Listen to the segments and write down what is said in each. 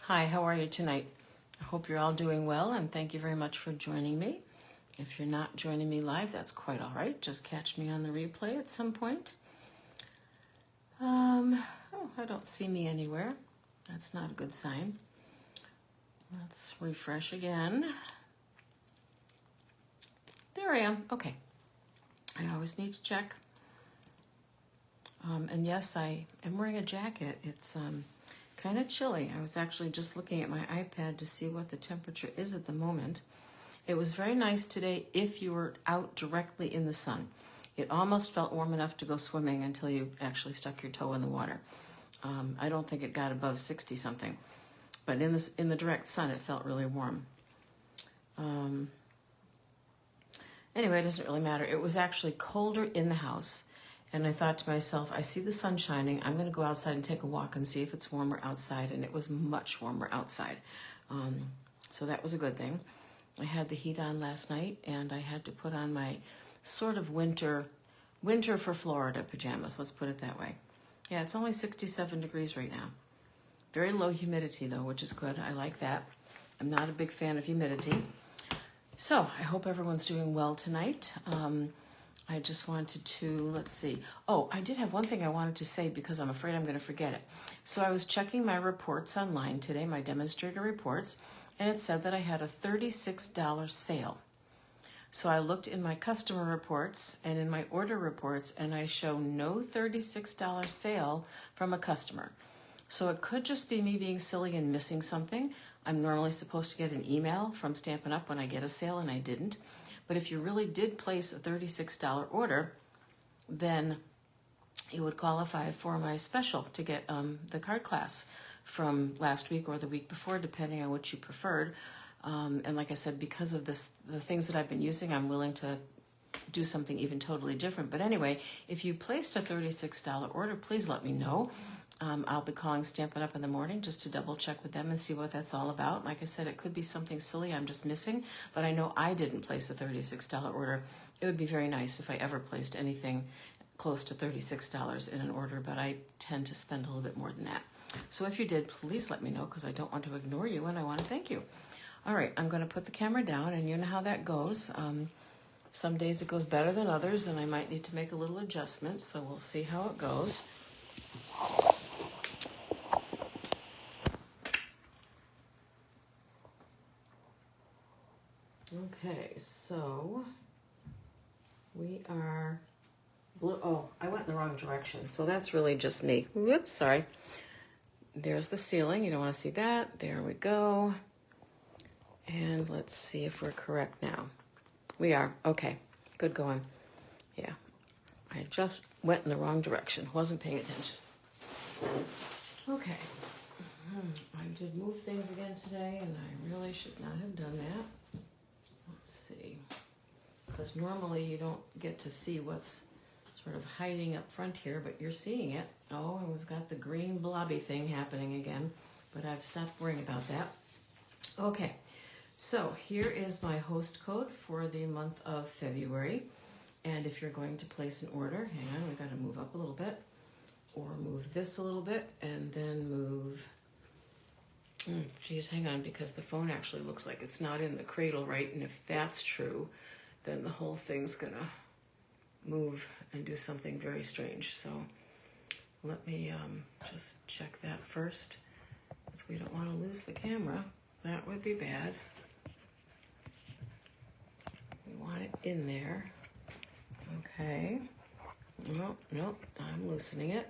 Hi, how are you tonight? I hope you're all doing well, and thank you very much for joining me. If you're not joining me live, that's quite all right. Just catch me on the replay at some point. I don't see me anywhere. That's not a good sign. Let's refresh again. There I am. Okay. I always need to check. And yes, I am wearing a jacket. It's kind of chilly. I was actually just looking at my iPad to see what the temperature is at the moment. It was very nice today if you were out directly in the sun. It almost felt warm enough to go swimming until you actually stuck your toe in the water. I don't think it got above 60 something, but in the direct sun it felt really warm. Anyway, it doesn't really matter. It was actually colder in the house. And I thought to myself, I see the sun shining. I'm going to go outside and take a walk and see if it's warmer outside. And it was much warmer outside. So that was a good thing. I had the heat on last night, and I had to put on my sort of winter for Florida pajamas. Let's put it that way. Yeah, it's only 67 degrees right now. Very low humidity, though, which is good. I like that. I'm not a big fan of humidity. So I hope everyone's doing well tonight. I just wanted to, let's see. Oh, I did have one thing I wanted to say because I'm afraid I'm going to forget it. So I was checking my reports online today, my demonstrator reports, and it said that I had a $36 sale. So I looked in my customer reports and in my order reports, and I show no $36 sale from a customer. So it could just be me being silly and missing something. I'm normally supposed to get an email from Stampin' Up! When I get a sale, and I didn't. But if you really did place a $36 order, then you would qualify for my special to get the card class from last week or the week before, depending on what you preferred. And like I said, because of the things that I've been using, I'm willing to do something even totally different. But anyway, if you placed a $36 order, please let me know. I'll be calling Stampin' Up! In the morning just to double check with them and see what that's all about. Like I said, it could be something silly I'm just missing, but I know I didn't place a $36 order. It would be very nice if I ever placed anything close to $36 in an order, but I tend to spend a little bit more than that. So if you did, please let me know because I don't want to ignore you and I want to thank you. All right, I'm going to put the camera down, and you know how that goes. Some days it goes better than others, and I might need to make a little adjustment, so we'll see how it goes. Okay, so we are blue. Oh, I went in the wrong direction. So that's really just me. Whoops, sorry. There's the ceiling. You don't want to see that. There we go. And let's see if we're correct now. We are. Okay, good going. Yeah, I just went in the wrong direction. Wasn't paying attention. Okay. I did move things again today, and I really should not have done that. Let's see, because normally you don't get to see what's sort of hiding up front here, but you're seeing it. Oh, and we've got the green blobby thing happening again, but I've stopped worrying about that. Okay, so here is my host code for the month of February, and if you're going to place an order, hang on, we've got to move up a little bit, or move this a little bit, and then move... Geez, hang on, because the phone actually looks like it's not in the cradle, right? And if that's true, then the whole thing's gonna move and do something very strange. So let me just check that first, because we don't want to lose the camera. That would be bad. We want it in there. Okay. Nope, I'm loosening it.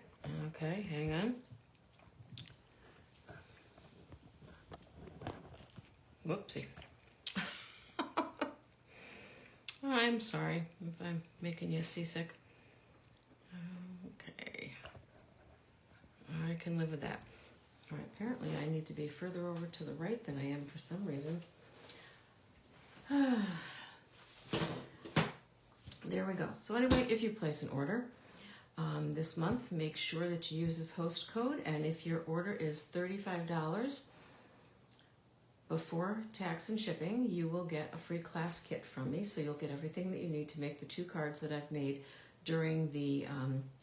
Okay, hang on. Whoopsie. I'm sorry if I'm making you seasick. Okay. I can live with that. All right, apparently I need to be further over to the right than I am for some reason. There we go. So anyway, if you place an order this month, make sure that you use this host code. And if your order is $35, before tax and shipping, you will get a free class kit from me, so you'll get everything that you need to make the 2 cards that I've made during the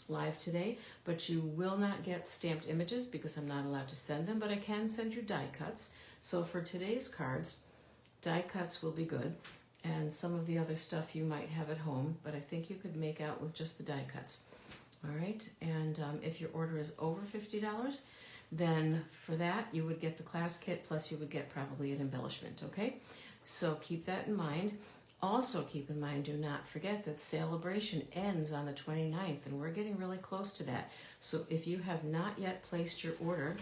live today, but you will not get stamped images because I'm not allowed to send them, but I can send you die cuts. So for today's cards, die cuts will be good, and some of the other stuff you might have at home, but I think you could make out with just the die cuts. All right, and if your order is over $50, then for that you would get the class kit, plus you would get probably an embellishment, okay? So keep that in mind. Also keep in mind, do not forget that Celebration ends on the 29th, and we're getting really close to that. So if you have not yet placed your order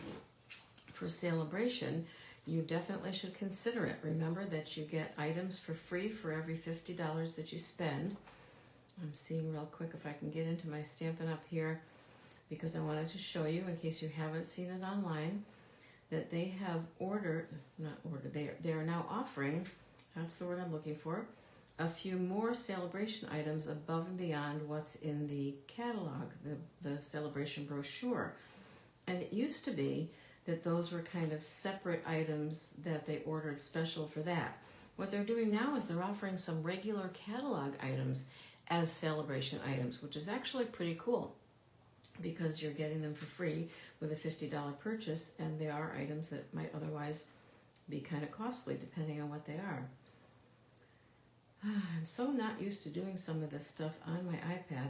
for Celebration, you definitely should consider it. Remember that you get items for free for every $50 that you spend. I'm seeing real quick if I can get into my Stampin' Up! Here, because I wanted to show you, in case you haven't seen it online, that they have they are now offering, that's the word I'm looking for, a few more Celebration items above and beyond what's in the catalog, the Celebration brochure. And it used to be that those were kind of separate items that they ordered special for that. What they're doing now is they're offering some regular catalog items as Celebration items, which is actually pretty cool because you're getting them for free with a $50 purchase, and they are items that might otherwise be kind of costly depending on what they are. I'm so not used to doing some of this stuff on my iPad.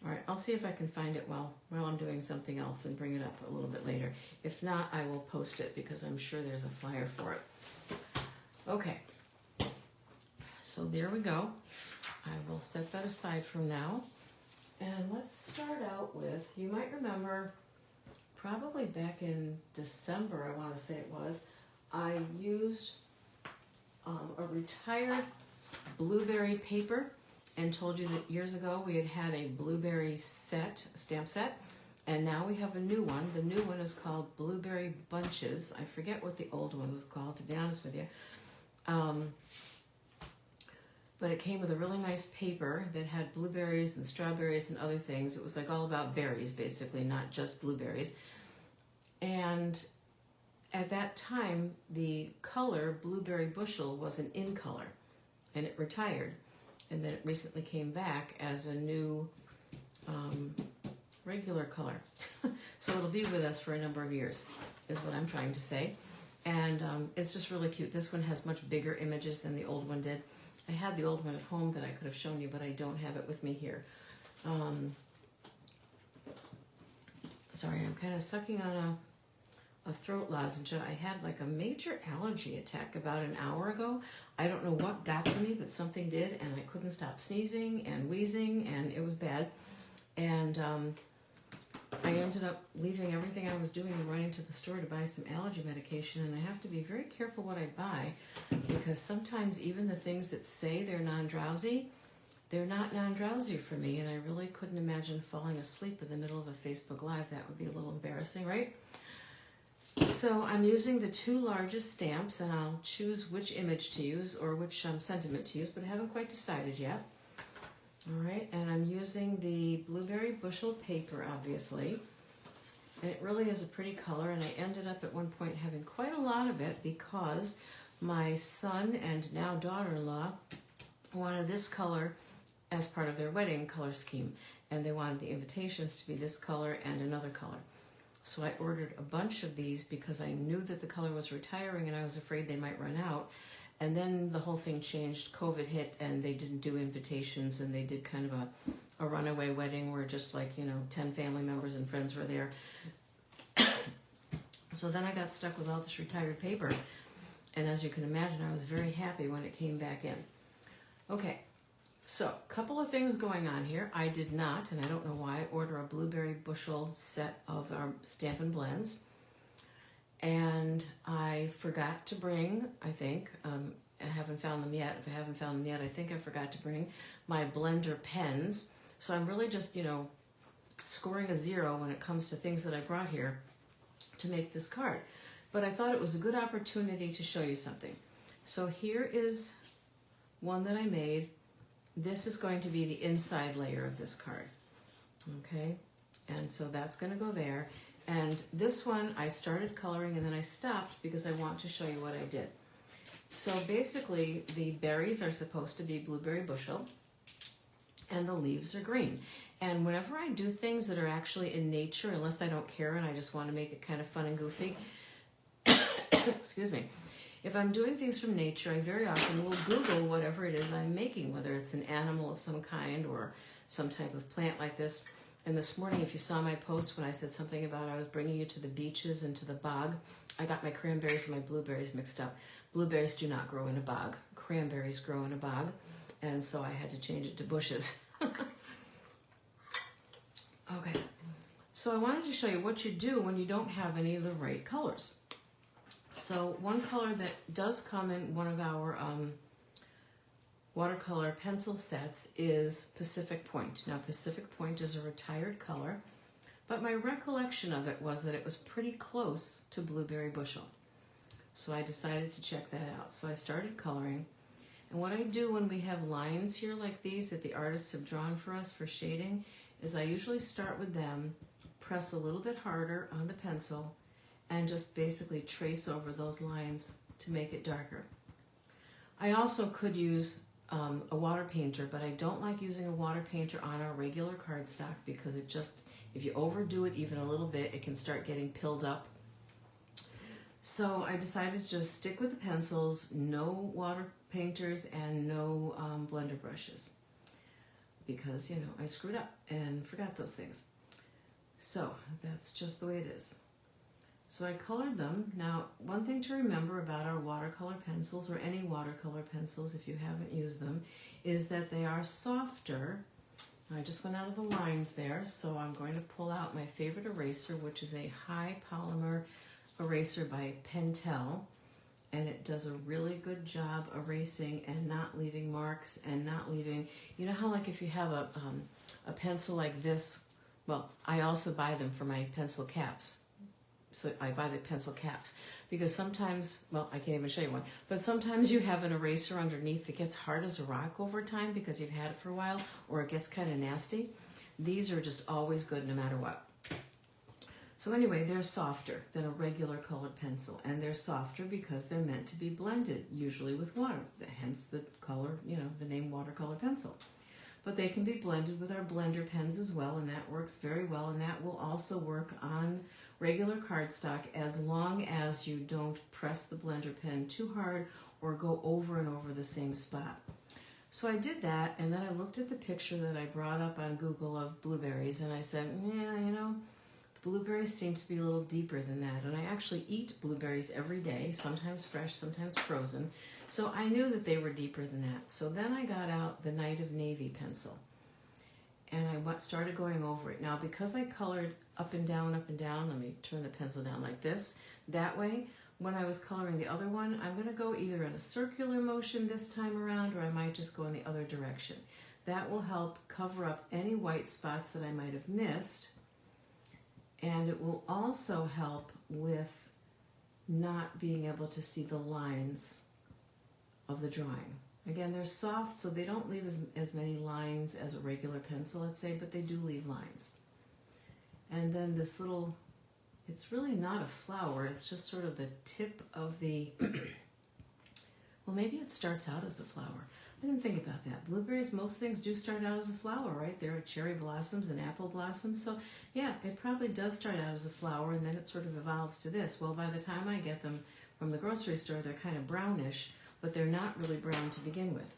All right, I'll see if I can find it while I'm doing something else and bring it up a little bit later. If not, I will post it because I'm sure there's a flyer for it. Okay, so there we go. I will set that aside from now. And let's start out with, you might remember, probably back in December, I want to say it was, I used a retired blueberry paper and told you that years ago we had a blueberry stamp set, and now we have a new one. The new one is called Blueberry Bunches. I forget what the old one was called, to be honest with you. But it came with a really nice paper that had blueberries and strawberries and other things. It was like all about berries, basically, not just blueberries. And at that time, the color Blueberry Bushel was an in color, and it retired. And then it recently came back as a new regular color. So it'll be with us for a number of years, is what I'm trying to say. And it's just really cute. This one has much bigger images than the old one did. I had the old one at home that I could have shown you, but I don't have it with me here. Sorry, I'm kind of sucking on a throat lozenge. I had like a major allergy attack about an hour ago. I don't know what got to me, but something did, and I couldn't stop sneezing and wheezing, and it was bad. And I ended up leaving everything I was doing and running to the store to buy some allergy medication, and I have to be very careful what I buy, because sometimes even the things that say they're non-drowsy, they're not non-drowsy for me, and I really couldn't imagine falling asleep in the middle of a Facebook Live. That would be a little embarrassing, right? So I'm using the two largest stamps, and I'll choose which image to use or which sentiment to use, but I haven't quite decided yet. All right, and I'm using the Blueberry Bushel paper, obviously, and it really is a pretty color, and I ended up at one point having quite a lot of it because my son and now daughter-in-law wanted this color as part of their wedding color scheme, and they wanted the invitations to be this color and another color. So I ordered a bunch of these because I knew that the color was retiring and I was afraid they might run out. And then the whole thing changed. COVID hit and they didn't do invitations, and they did kind of a runaway wedding where just 10 family members and friends were there. So then I got stuck with all this retired paper. And as you can imagine, I was very happy when it came back in. Okay, so a couple of things going on here. I did not, and I don't know why, order a Blueberry Bushel set of our Stampin' Blends. And I forgot to bring, I think, I haven't found them yet. If I haven't found them yet, I think I forgot to bring my blender pens. So I'm really just, scoring a 0 when it comes to things that I brought here to make this card. But I thought it was a good opportunity to show you something. So here is one that I made. This is going to be the inside layer of this card. Okay? And so that's going to go there. And this one I started coloring and then I stopped because I want to show you what I did. So basically the berries are supposed to be Blueberry Bushel. and the leaves are green. And whenever I do things that are actually in nature, unless I don't care and I just want to make it kind of fun and goofy, excuse me, if I'm doing things from nature, I very often will Google whatever it is I'm making, whether it's an animal of some kind or some type of plant like this. And this morning, if you saw my post when I said something about I was bringing you to the beaches and to the bog, I got my cranberries and my blueberries mixed up. Blueberries do not grow in a bog. Cranberries grow in a bog. And so I had to change it to bushes. Okay. So I wanted to show you what you do when you don't have any of the right colors. So one color that does come in one of our watercolor pencil sets is Pacific Point. Now Pacific Point is a retired color, but my recollection of it was that it was pretty close to Blueberry Bushel. So I decided to check that out. So I started coloring. And what I do when we have lines here like these that the artists have drawn for us for shading is I usually start with them, press a little bit harder on the pencil, and just basically trace over those lines to make it darker. I also could use a water painter, but I don't like using a water painter on our regular cardstock because it just, if you overdo it even a little bit, it can start getting pilled up. So I decided to just stick with the pencils, no water painters and no blender brushes, because, you know, I screwed up and forgot those things. So that's just the way it is. So I colored them. Now, one thing to remember about our watercolor pencils, or any watercolor pencils if you haven't used them, is that they are softer. I just went out of the lines there, so I'm going to pull out my favorite eraser, which is a high polymer eraser by Pentel, and it does a really good job erasing and not leaving marks and not leaving, you know how like if you have a pencil like this, well, I also buy them for my pencil caps. So I buy the pencil caps because sometimes, well, I can't even show you one, but sometimes you have an eraser underneath that gets hard as a rock over time because you've had it for a while, or it gets kind of nasty. These are just always good no matter what. So anyway, they're softer than a regular colored pencil, and they're softer because they're meant to be blended, usually with water, hence the color, you know, the name watercolor pencil. But they can be blended with our blender pens as well, and that works very well, and that will also work on regular cardstock as long as you don't press the blender pen too hard or go over and over the same spot. So I did that, and then I looked at the picture that I brought up on Google of blueberries, and I said, yeah, you know, the blueberries seem to be a little deeper than that, and I actually eat blueberries every day, sometimes fresh, sometimes frozen, so I knew that they were deeper than that. So then I got out the Night of Navy pencil, and I started going over it. Now, because I colored up and down, let me turn the pencil down like this. That way, when I was coloring the other one, I'm going to go either in a circular motion this time around, or I might just go in the other direction. That will help cover up any white spots that I might have missed, and it will also help with not being able to see the lines of the drawing. Again, they're soft, so they don't leave as many lines as a regular pencil, let's say, but they do leave lines. And then this little, it's really not a flower, it's just sort of the tip of the, well, maybe it starts out as a flower. I didn't think about that. Blueberries, most things do start out as a flower, right? There are cherry blossoms and apple blossoms, so yeah, it probably does start out as a flower, and then it sort of evolves to this. Well, by the time I get them from the grocery store, they're kind of brownish, but they're not really brown to begin with.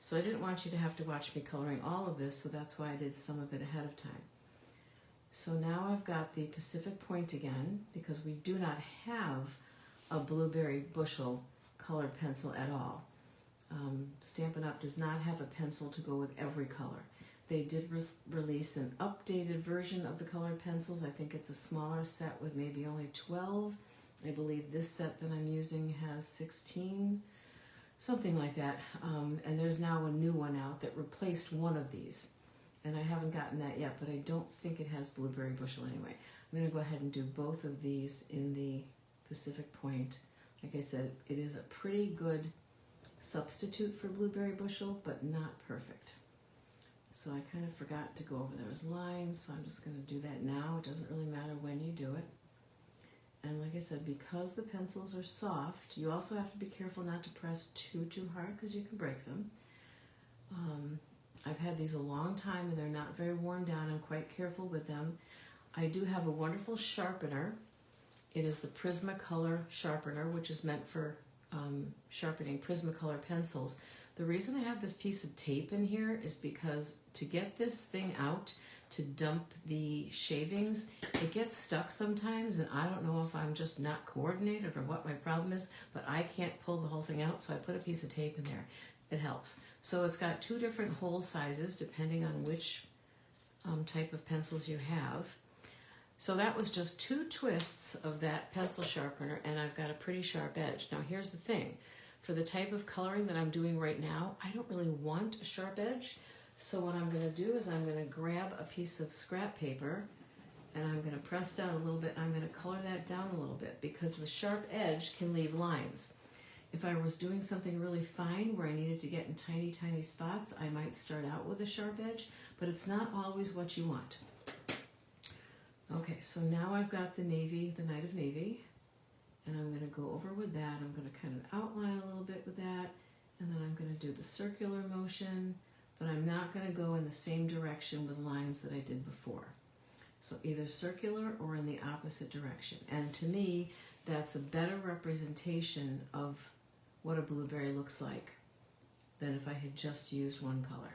So I didn't want you to have to watch me coloring all of this, so that's why I did some of it ahead of time. So now I've got the Pacific Point again, because we do not have a Blueberry Bushel colored pencil at all. Stampin' Up! Does not have a pencil to go with every color. They did release an updated version of the colored pencils. I think it's a smaller set with maybe only 12. I believe this set that I'm using has 16, something like that. And there's now a new one out that replaced one of these. And I haven't gotten that yet, but I don't think it has Blueberry Bushel anyway. I'm going to go ahead and do both of these in the Pacific Point. Like I said, it is a pretty good substitute for Blueberry Bushel, but not perfect. So I kind of forgot to go over those lines, so I'm just going to do that now. It doesn't really matter when you do it. And like I said, because the pencils are soft, you also have to be careful not to press too hard because you can break them. I've had these a long time and they're not very worn down. I'm quite careful with them. I do have a wonderful sharpener. It is the Prismacolor sharpener, which is meant for sharpening Prismacolor pencils. The reason I have this piece of tape in here is because to get this thing out, to dump the shavings, it gets stuck sometimes, and I don't know if I'm just not coordinated or what my problem is, but I can't pull the whole thing out, so I put a piece of tape in there. It helps. So it's got two different hole sizes depending on which type of pencils you have. So that was just 2 twists of that pencil sharpener, and I've got a pretty sharp edge. Now here's the thing. For the type of coloring that I'm doing right now, I don't really want a sharp edge. So what I'm going to do is I'm going to grab a piece of scrap paper and I'm going to press down a little bit. I'm going to color that down a little bit because the sharp edge can leave lines. If I was doing something really fine where I needed to get in tiny, tiny spots, I might start out with a sharp edge, but it's not always what you want. Okay, so now I've got the navy, the Night of Navy, and I'm going to go over with that. I'm going to kind of outline a little bit with that, and then I'm going to do the circular motion, but I'm not going to go in the same direction with lines that I did before. So either circular or in the opposite direction. And to me, that's a better representation of what a blueberry looks like than if I had just used one color.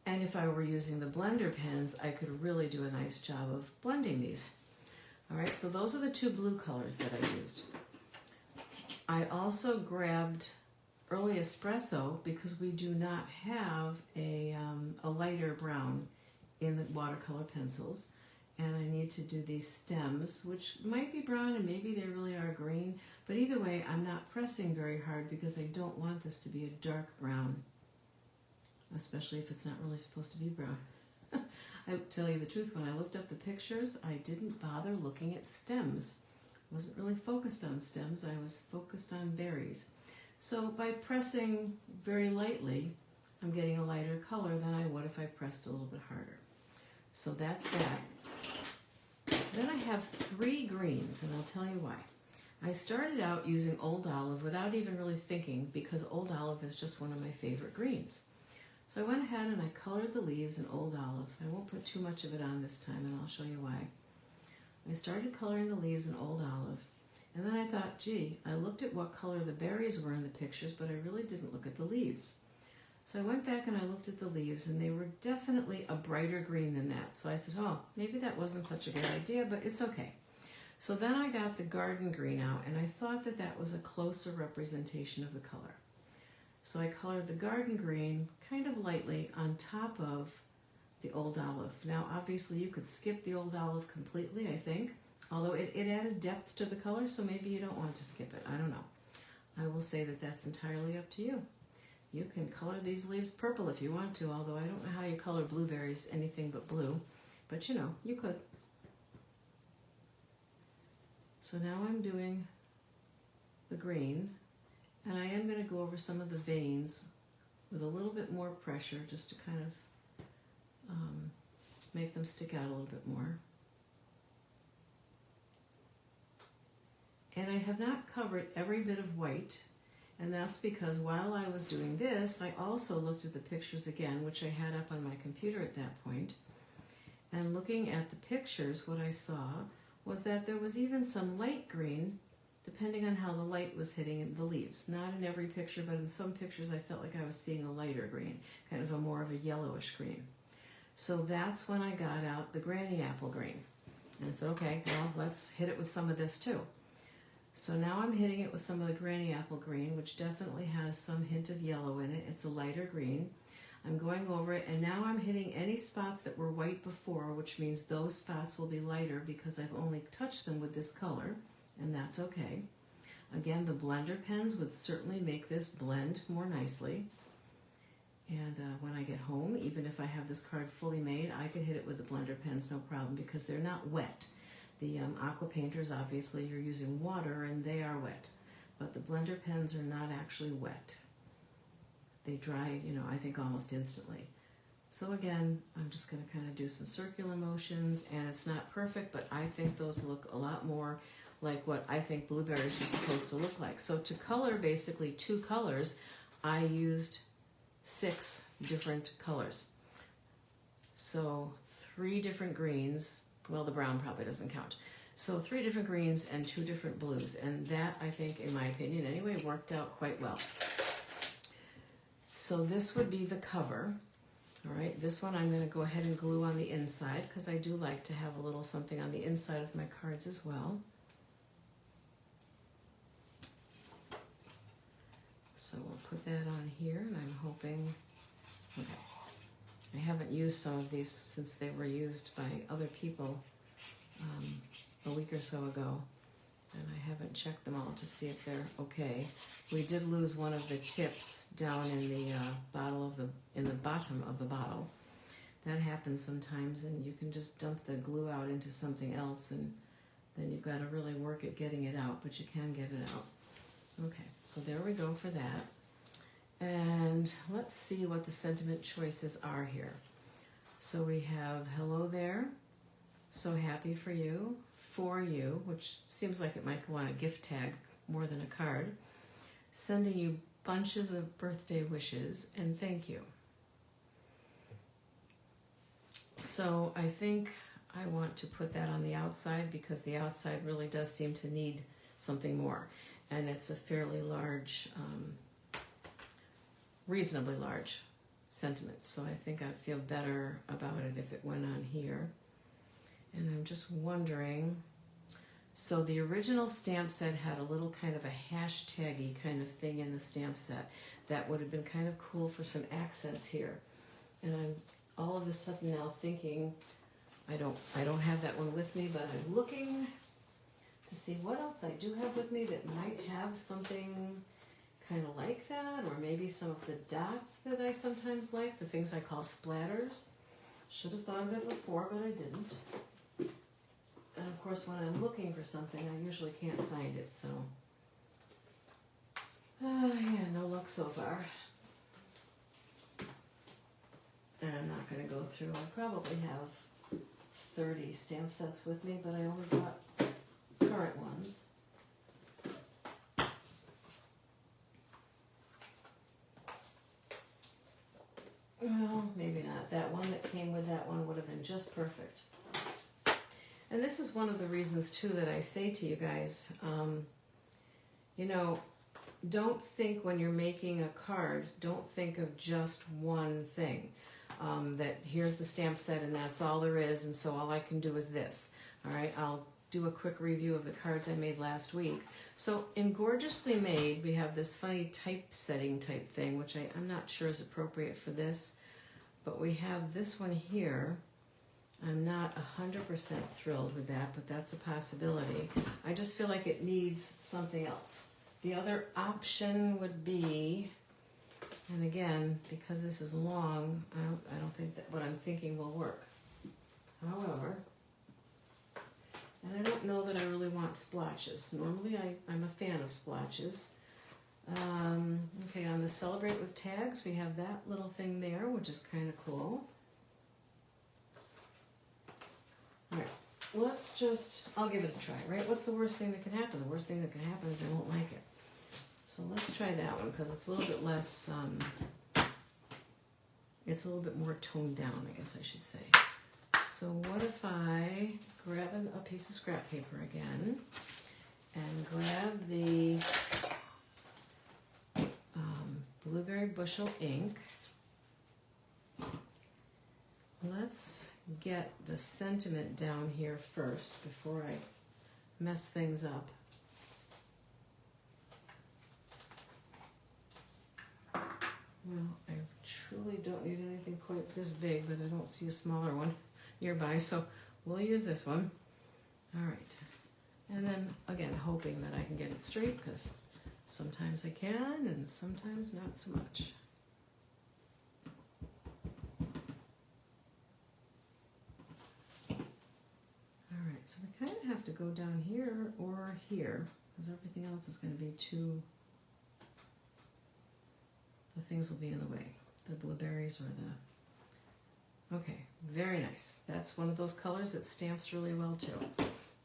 And if I were using the blender pens, I could really do a nice job of blending these. All right, so those are the 2 blue colors that I used. I also grabbed Early Espresso because we do not have a lighter brown in the watercolor pencils. And I need to do these stems, which might be brown and maybe they really are green. But either way, I'm not pressing very hard because I don't want this to be a dark brown, especially if it's not really supposed to be brown. I tell you the truth, when I looked up the pictures, I didn't bother looking at stems. I wasn't really focused on stems, I was focused on berries. So by pressing very lightly, I'm getting a lighter color than I would if I pressed a little bit harder. So that's that. Then I have 3 greens, and I'll tell you why. I started out using Old Olive without even really thinking because Old Olive is just one of my favorite greens. So I went ahead and I colored the leaves in Old Olive. I won't put too much of it on this time, and I'll show you why. I started coloring the leaves in Old Olive, and then I thought, gee, I looked at what color the berries were in the pictures, but I really didn't look at the leaves. So I went back and I looked at the leaves, and they were definitely a brighter green than that. So I said, oh, maybe that wasn't such a good idea, but it's okay. So then I got the garden green out, and I thought that that was a closer representation of the color. So I colored the garden green kind of lightly on top of the Old Olive. Now, obviously, you could skip the Old Olive completely, I think, although it added depth to the color, so maybe you don't want to skip it. I don't know. I will say that that's entirely up to you. You can color these leaves purple if you want to, although I don't know how you color blueberries anything but blue, but you know, you could. So now I'm doing the green, and I am going to go over some of the veins with a little bit more pressure just to kind of make them stick out a little bit more. And I have not covered every bit of white, and that's because while I was doing this, I also looked at the pictures again, which I had up on my computer at that point. And looking at the pictures, what I saw was that there was even some light green, depending on how the light was hitting the leaves. Not in every picture, but in some pictures I felt like I was seeing a lighter green, kind of a more of a yellowish green. So that's when I got out the granny apple green. And I said, okay, well, let's hit it with some of this too. So now I'm hitting it with some of the granny apple green, which definitely has some hint of yellow in it. It's a lighter green. I'm going over it, and now I'm hitting any spots that were white before, which means those spots will be lighter because I've only touched them with this color, and that's okay. Again, the blender pens would certainly make this blend more nicely. And when I get home, even if I have this card fully made, I can hit it with the blender pens, no problem, because they're not wet. The aqua painters, obviously, you're using water, and they are wet. But the blender pens are not actually wet. They dry, you know, I think almost instantly. So again, I'm just going to kind of do some circular motions, and it's not perfect, but I think those look a lot more like what I think blueberries are supposed to look like. So to color basically 2 colors, I used 6 different colors. So 3 different greens, well, the brown probably doesn't count. So 3 different greens and 2 different blues, and that, I think, in my opinion anyway, worked out quite well. So this would be the cover. All right, this one I'm going to go ahead and glue on the inside because I do like to have a little something on the inside of my cards as well. So we'll put that on here, and I'm hoping, okay, I haven't used some of these since they were used by other people a week or so ago, and I haven't checked them all to see if they're okay. We did lose one of the tips down in the bottom of the bottle. That happens sometimes, and you can just dump the glue out into something else, and then you've got to really work at getting it out, but you can get it out. Okay, so there we go for that. And let's see what the sentiment choices are here. So we have hello there, so happy for you, which seems like it might go on a gift tag more than a card, sending you bunches of birthday wishes, and thank you. So I think I want to put that on the outside because the outside really does seem to need something more. And it's a fairly large, reasonably large sentiment. So I think I'd feel better about it if it went on here. And I'm just wondering, so the original stamp set had a little kind of a hashtaggy kind of thing in the stamp set that would have been kind of cool for some accents here. And I'm all of a sudden now thinking, I don't have that one with me, but I'm looking to see what else I do have with me that might have something kind of like that, or maybe some of the dots that I sometimes like, the things I call splatters. Should have thought of it before, but I didn't. And of course, when I'm looking for something, I usually can't find it, so. Yeah, no luck so far. And I'm not going to go through. I probably have 30 stamp sets with me, but I only got current ones. Well, maybe not. That one that came with that one would have been just perfect. And this is one of the reasons, too, that I say to you guys, you know, don't think when you're making a card, don't think of just one thing. That here's the stamp set and that's all there is, and so all I can do is this. All right, I'll do a quick review of the cards I made last week. So in Gorgeously Made, we have this funny typesetting type thing, which I'm not sure is appropriate for this, but we have this one here. I'm not 100% thrilled with that, but that's a possibility. I just feel like it needs something else. The other option would be, and again, because this is long, I don't think that what I'm thinking will work. However, and I don't know that I really want splotches. Normally I'm a fan of splotches. Okay, on the Celebrate with Tags, we have that little thing there, which is kind of cool. All right, let's just, I'll give it a try, right? What's the worst thing that can happen? The worst thing that can happen is I won't like it. So let's try that one because it's a little bit less, it's a little bit more toned down, I guess I should say. So what if I grab a piece of scrap paper again and grab the Blueberry Bushel ink. Let's get the sentiment down here first before I mess things up. Well, I truly don't need anything quite this big, but I don't see a smaller one nearby, so we'll use this one. All right. And then, again, hoping that I can get it straight, because sometimes I can, and sometimes not so much. All right, so we kind of have to go down here or here, because everything else is going to be too... The things will be in the way, the blueberries or the... Okay, very nice. That's one of those colors that stamps really well too.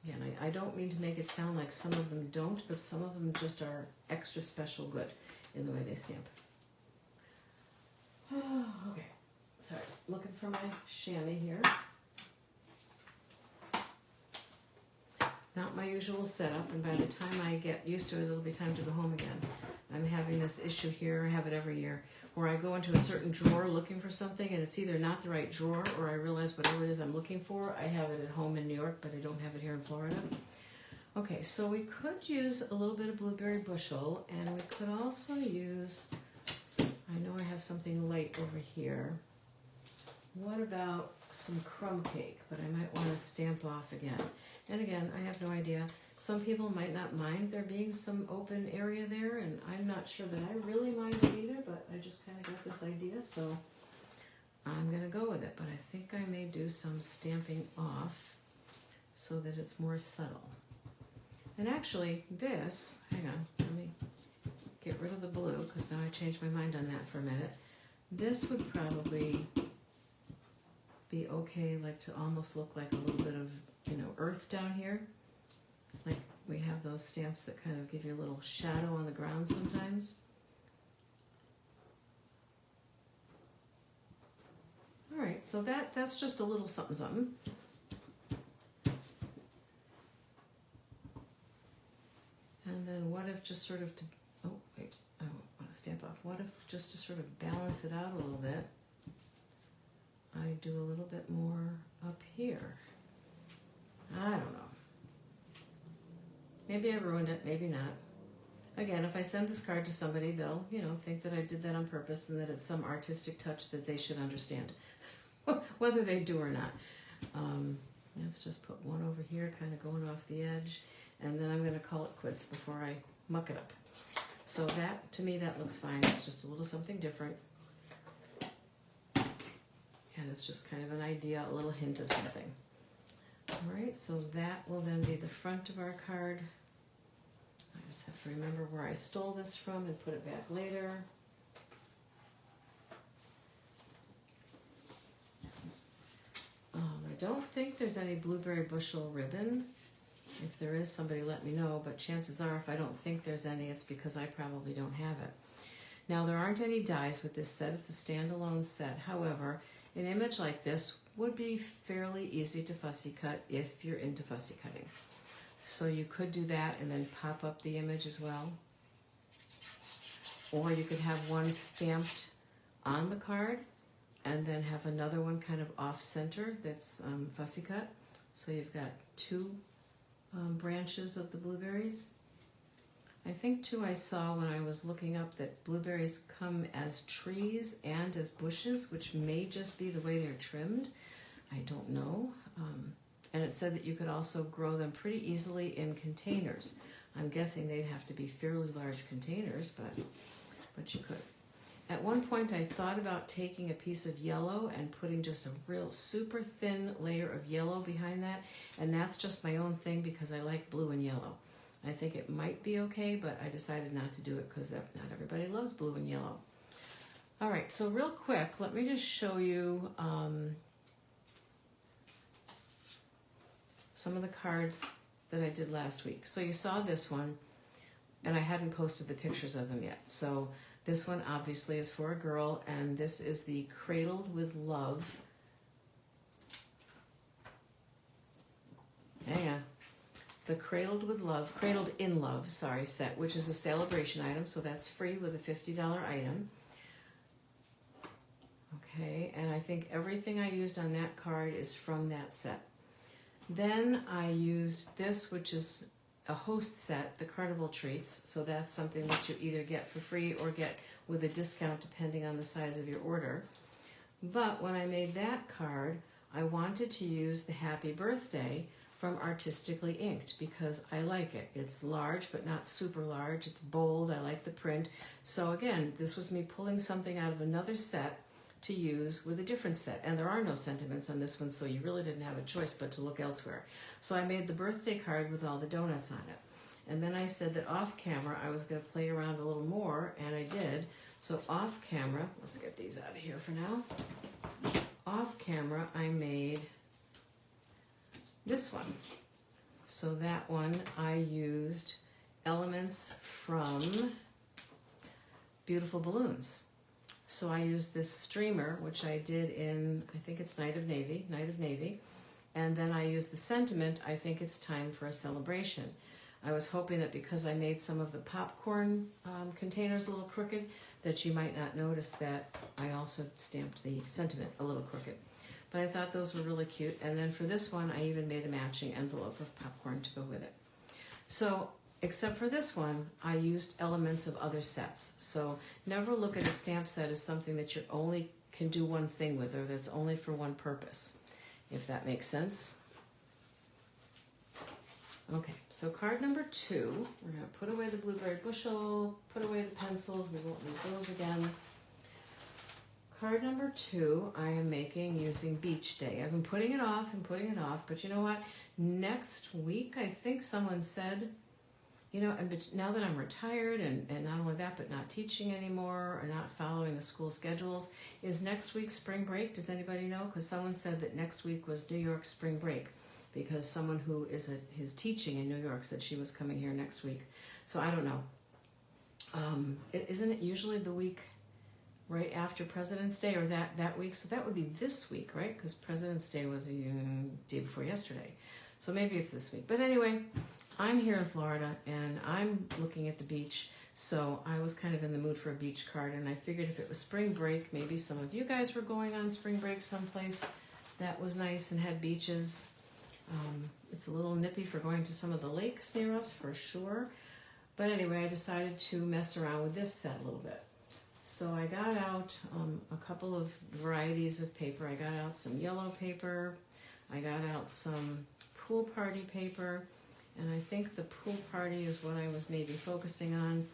Again, I don't mean to make it sound like some of them don't, but some of them just are extra special good in the way they stamp. Okay, sorry, looking for my chamois here. Not my usual setup, and by the time I get used to it, it'll be time to go home again. I'm having this issue here, I have it every year, where I go into a certain drawer looking for something, and it's either not the right drawer, or I realize whatever it is I'm looking for, I have it at home in New York, but I don't have it here in Florida. Okay, so we could use a little bit of blueberry bushel, and we could also use, I know I have something light over here. What about some crumb cake? But I might want to stamp off again. And again, I have no idea. Some people might not mind there being some open area there, and I'm not sure that I really mind it either, but I just kind of got this idea, so I'm going to go with it. But I think I may do some stamping off so that it's more subtle. And actually, this, hang on, let me get rid of the blue, because now I changed my mind on that for a minute. This would probably be okay, like to almost look like a little bit of, you know, earth down here. Like we have those stamps that kind of give you a little shadow on the ground sometimes. All right, so that's just a little something something. And then what if just sort of to, oh wait, I want to stamp off. What if just to sort of balance it out a little bit, I do a little bit more up here. I don't know. Maybe I ruined it, maybe not. Again, if I send this card to somebody, they'll, you know, think that I did that on purpose and that it's some artistic touch that they should understand, whether they do or not. Let's just put one over here, kind of going off the edge, and then I'm going to call it quits before I muck it up. So that, to me, that looks fine. It's just a little something different. And it's just kind of an idea, a little hint of something. All right, so that will then be the front of our card. I just have to remember where I stole this from and put it back later. I don't think there's any blueberry bushel ribbon. If there is, somebody let me know, but chances are if I don't think there's any, it's because I probably don't have it. Now, there aren't any dies with this set. It's a standalone set. However, an image like this would be fairly easy to fussy cut if you're into fussy cutting. So you could do that and then pop up the image as well. Or you could have one stamped on the card and then have another one kind of off-center that's fussy cut. So you've got two branches of the blueberries. I think too I saw when I was looking up that blueberries come as trees and as bushes, which may just be the way they're trimmed. I don't know. And it said that you could also grow them pretty easily in containers. I'm guessing they'd have to be fairly large containers, but you could. At one point I thought about taking a piece of yellow and putting just a real super thin layer of yellow behind that, and that's just my own thing because I like blue and yellow. I think it might be okay, but I decided not to do it because not everybody loves blue and yellow. All right, so real quick, let me just show you some of the cards that I did last week. So you saw this one, and I hadn't posted the pictures of them yet. So this one obviously is for a girl, and this is the Cradled with Love. Hang on. The Cradled in Love, set, which is a celebration item, so that's free with a $50 item. Okay, and I think everything I used on that card is from that set. Then I used this, which is a host set, the Carnival Treats, so that's something that you either get for free or get with a discount depending on the size of your order. But when I made that card, I wanted to use the Happy Birthday from Artistically Inked because I like it. It's large, but not super large. It's bold. I like the print. So again, this was me pulling something out of another set to use with a different set. And there are no sentiments on this one, so you really didn't have a choice but to look elsewhere. So I made the birthday card with all the donuts on it. And then I said that off camera, I was going to play around a little more, and I did. So off camera, let's get these out of here for now. Off camera, I made this one. So that one I used elements from Beautiful Balloons. So I used this streamer, which I did in, I think it's Night of Navy. And then I used the sentiment, I think it's time for a celebration. I was hoping that because I made some of the popcorn containers a little crooked, that you might not notice that I also stamped the sentiment a little crooked. But I thought those were really cute. And then for this one, I even made a matching envelope of popcorn to go with it. So, except for this one, I used elements of other sets. So never look at a stamp set as something that you only can do one thing with, or that's only for one purpose, if that makes sense. Okay, so card number 2, we're going to put away the blueberry bushel, put away the pencils, we won't need those again. Card number 2, I am making using Beach Day. I've been putting it off, but you know what? Next week, I think someone said, you know, and now that I'm retired and not only that, but not teaching anymore or not following the school schedules, is next week spring break? Does anybody know? Because someone said that next week was New York spring break, because someone who is teaching in New York said she was coming here next week. So I don't know. Isn't it usually the week right after President's Day, or that week? So that would be this week, right? Because President's Day was the day before yesterday. So maybe it's this week. But anyway, I'm here in Florida, and I'm looking at the beach, so I was kind of in the mood for a beach card, and I figured if it was spring break, maybe some of you guys were going on spring break someplace that was nice and had beaches. It's a little nippy for going to some of the lakes near us, for sure. But anyway, I decided to mess around with this set a little bit. So I got out a couple of varieties of paper. I got out some yellow paper. I got out some pool party paper. And I think the pool party is what I was maybe focusing on.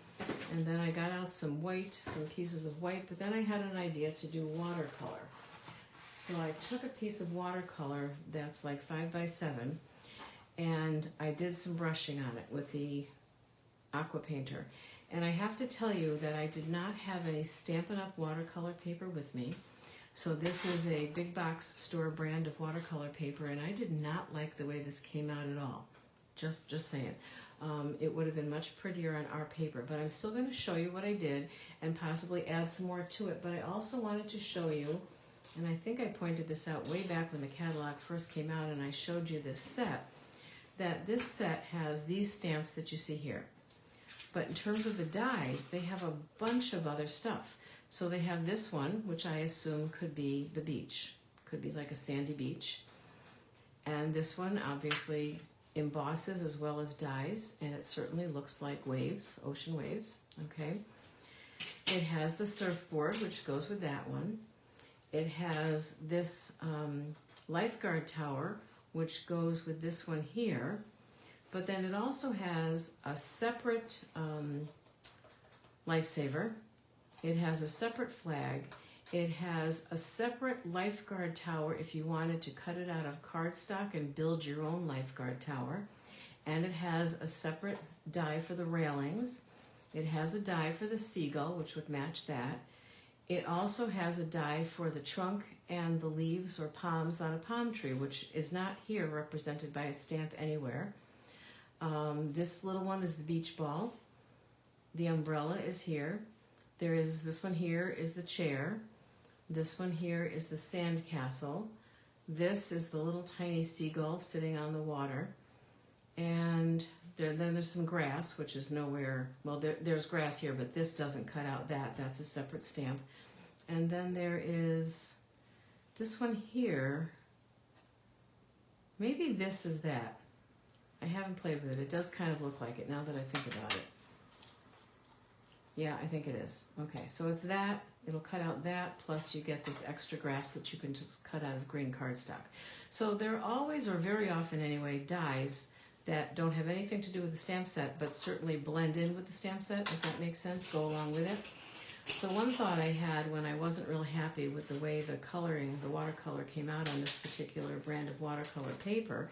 And then I got out some white, some pieces of white, but then I had an idea to do watercolor. So I took a piece of watercolor that's like 5 by 7, and I did some brushing on it with the aqua painter. And I have to tell you that I did not have any Stampin' Up! Watercolor paper with me. So this is a big box store brand of watercolor paper, and I did not like the way this came out at all. Just saying. It would have been much prettier on our paper, but I'm still going to show you what I did and possibly add some more to it. But I also wanted to show you, and I think I pointed this out way back when the catalog first came out and I showed you this set, that this set has these stamps that you see here. But in terms of the dies, they have a bunch of other stuff. So they have this one, which I assume could be the beach. Could be like a sandy beach. And this one obviously embosses as well as dies, and it certainly looks like waves, ocean waves, okay? It has the surfboard, which goes with that one. It has this lifeguard tower, which goes with this one here. But then it also has a separate lifesaver. It has a separate flag. It has a separate lifeguard tower if you wanted to cut it out of cardstock and build your own lifeguard tower. And it has a separate die for the railings. It has a die for the seagull, which would match that. It also has a die for the trunk and the leaves or palms on a palm tree, which is not here represented by a stamp anywhere. This little one is the beach ball. The umbrella is here. There is this one here is the chair. This one here is the sand castle. This is the little tiny seagull sitting on the water. And then there's some grass, which is nowhere, well, there's grass here, but this doesn't cut out that. That's a separate stamp. And then there is this one here. Maybe this is that. I haven't played with it. It does kind of look like it now that I think about it. Yeah, I think it is. Okay, so it's that. It'll cut out that, plus you get this extra grass that you can just cut out of green cardstock. So there are always, or very often anyway, dies that don't have anything to do with the stamp set, but certainly blend in with the stamp set, if that makes sense, go along with it. So one thought I had when I wasn't real happy with the way the coloring, the watercolor came out on this particular brand of watercolor paper,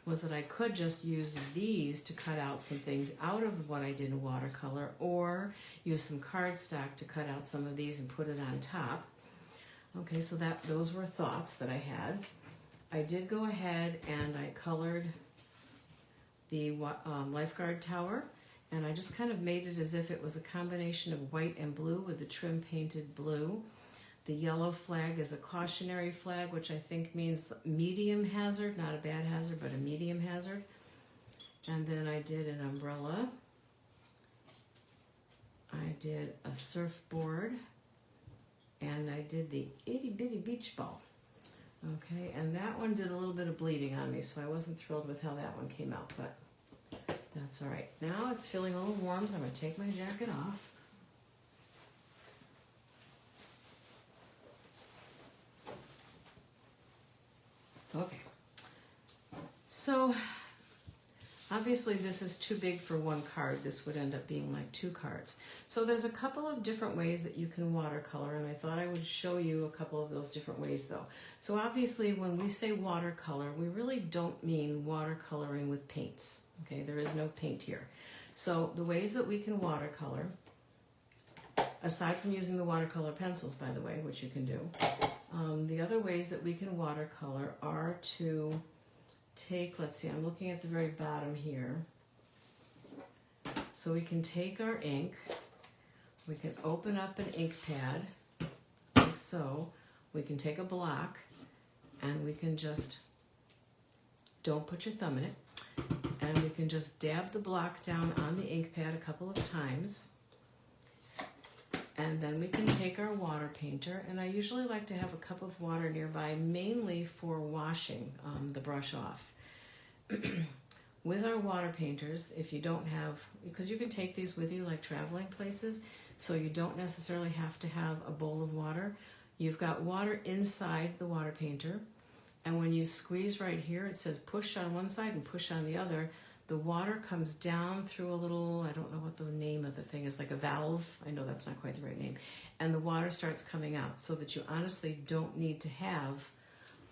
was that I could just use these to cut out some things out of what I did in watercolor, or use some cardstock to cut out some of these and put it on top. Okay, so those were thoughts that I had. I did go ahead and I colored the lifeguard tower, And I just kind of made it as if it was a combination of white and blue with the trim painted blue. The yellow flag is a cautionary flag, which I think means medium hazard, not a bad hazard, but a medium hazard. And then I did an umbrella. I did a surfboard. And I did the itty bitty beach ball. Okay, and that one did a little bit of bleeding on me, so I wasn't thrilled with how that one came out, but that's all right. Now it's feeling a little warm, so I'm going to take my jacket off. Okay, so obviously this is too big for one card. This would end up being like 2 cards. So there's a couple of different ways that you can watercolor, and I thought I would show you a couple of those different ways though. So obviously when we say watercolor, we really don't mean watercoloring with paints. Okay, there is no paint here. So the ways that we can watercolor, aside from using the watercolor pencils, by the way, which you can do, the other ways that we can watercolor are to take, let's see, I'm looking at the very bottom here. So we can take our ink, we can open up an ink pad, like so. We can take a block, and we can just, don't put your thumb in it, and we can just dab the block down on the ink pad a couple of times. And then we can take our water painter, and I usually like to have a cup of water nearby, mainly for washing the brush off. With our water painters, if you don't have, because you can take these with you like traveling places, so you don't necessarily have to have a bowl of water. You've got water inside the water painter, and when you squeeze right here, it says push on one side and push on the other. The water comes down through a little, I don't know what the name of the thing is, like a valve. I know that's not quite the right name. And the water starts coming out so that you honestly don't need to have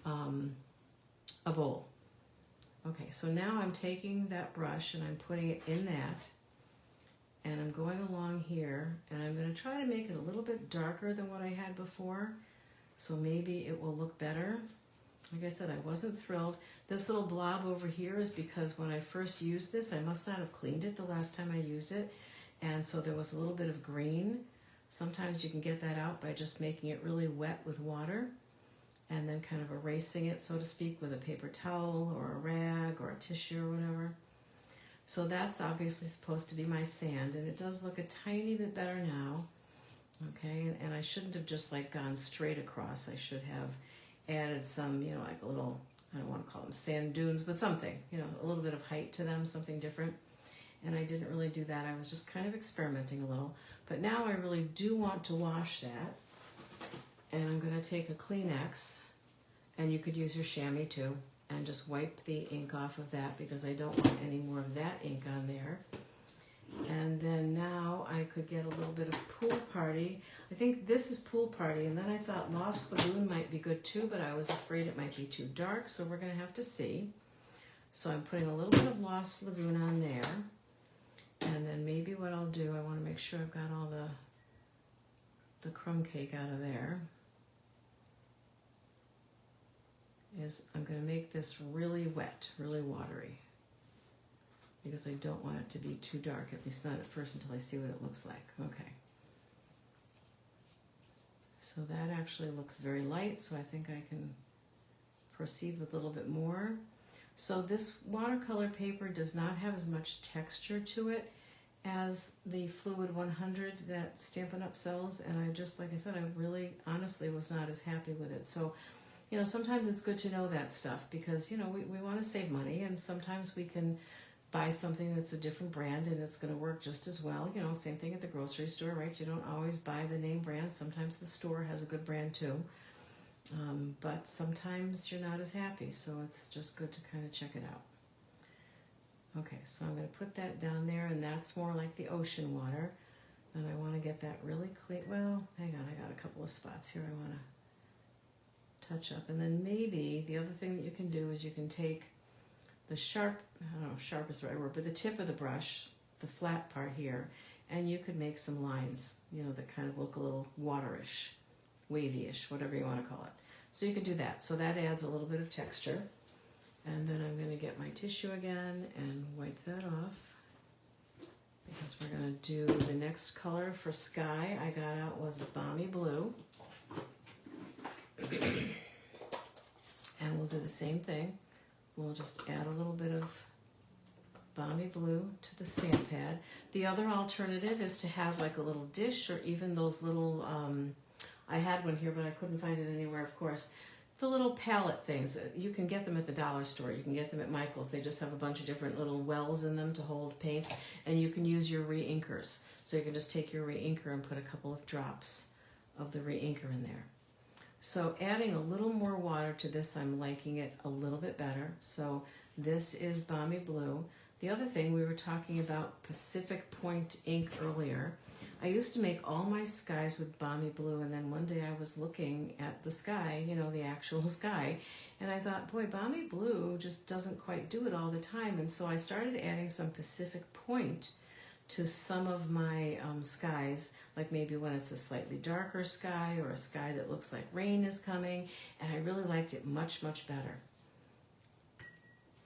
a bowl. Okay, so now I'm taking that brush and I'm putting it in that. And I'm going along here, and I'm going to try to make it a little bit darker than what I had before. So maybe it will look better. Like I said, I wasn't thrilled. This little blob over here is because when I first used this, I must not have cleaned it the last time I used it. And so there was a little bit of green. Sometimes you can get that out by just making it really wet with water and then kind of erasing it, so to speak, with a paper towel or a rag or a tissue or whatever. So that's obviously supposed to be my sand, and it does look a tiny bit better now. Okay, and I shouldn't have just like gone straight across. I should have added some, you know, like a little, I don't want to call them sand dunes, but something, you know, a little bit of height to them, something different. And I didn't really do that. I was just kind of experimenting a little. But now I really do want to wash that. And I'm going to take a Kleenex, and you could use your chamois too, and just wipe the ink off of that because I don't want any more of that ink on there. And then now I could get a little bit of Pool Party. I think this is Pool Party, and then I thought Lost Lagoon might be good too, but I was afraid it might be too dark, so we're going to have to see. So I'm putting a little bit of Lost Lagoon on there. And then maybe what I'll do, I want to make sure I've got all the crumb cake out of there, is I'm going to make this really wet, really watery, because I don't want it to be too dark, at least not at first until I see what it looks like. Okay. So that actually looks very light, so I think I can proceed with a little bit more. So this watercolor paper does not have as much texture to it as the Fluid 100 that Stampin' Up! Sells, and I just, like I said, I really honestly was not as happy with it. So, you know, sometimes it's good to know that stuff because, you know, we want to save money, and sometimes we can buy something that's a different brand and it's going to work just as well. You know, same thing at the grocery store, right? You don't always buy the name brand. Sometimes the store has a good brand too. But sometimes you're not as happy, so it's just good to kind of check it out. Okay, so I'm going to put that down there, and that's more like the ocean water. And I want to get that really clean. Well, hang on, I got a couple of spots here I want to touch up. And then maybe the other thing that you can do is you can take the sharp, I don't know if sharp is the right word, but the tip of the brush, the flat part here, and you could make some lines, you know, that kind of look a little waterish, wavy-ish, whatever you want to call it. So you can do that. So that adds a little bit of texture. And then I'm going to get my tissue again and wipe that off. because we're going to do the next color for sky I got out was the Balmy Blue. And we'll do the same thing. We'll just add a little bit of Balmy Blue to the stamp pad. The other alternative is to have like a little dish, or even those little, I had one here but I couldn't find it anywhere, of course. The little palette things, you can get them at the dollar store, you can get them at Michael's. They just have a bunch of different little wells in them to hold paints, and you can use your re-inkers. So you can just take your re-inker and put a couple of drops of the re-inker in there. So adding a little more water to this, I'm liking it a little bit better. So this is Balmy Blue. The other thing, we were talking about Pacific Point ink earlier. I used to make all my skies with Balmy Blue, and then one day I was looking at the sky, you know, the actual sky, and I thought, boy, Balmy Blue just doesn't quite do it all the time. And so I started adding some Pacific Point to some of my skies, like maybe when it's a slightly darker sky or a sky that looks like rain is coming, and I really liked it much, much better.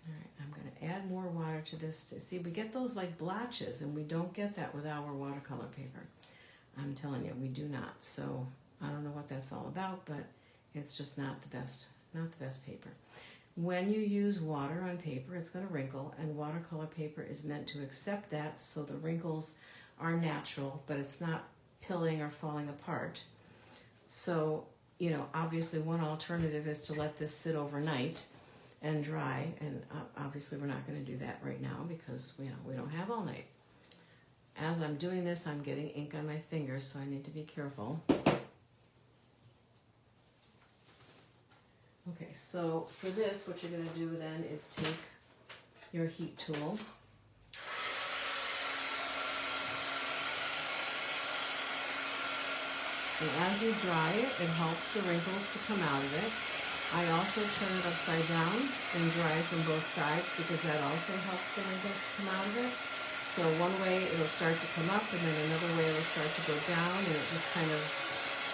All right, I'm going to add more water to this. See, we get those like blotches, and we don't get that with our watercolor paper. I'm telling you, we do not. So I don't know what that's all about, but it's just not the best paper. When you use water on paper, it's going to wrinkle, and watercolor paper is meant to accept that, so the wrinkles are natural, but it's not pilling or falling apart. So, you know, obviously one alternative is to let this sit overnight and dry, and obviously we're not going to do that right now because we don't have all night. As I'm doing this, I'm getting ink on my fingers, so I need to be careful. Okay, so for this, what you're going to do then is take your heat tool. And as you dry it, it helps the wrinkles to come out of it. I also turn it upside down and dry from both sides because that also helps the wrinkles to come out of it. So one way it'll start to come up, and then another way it'll start to go down, and it just kind of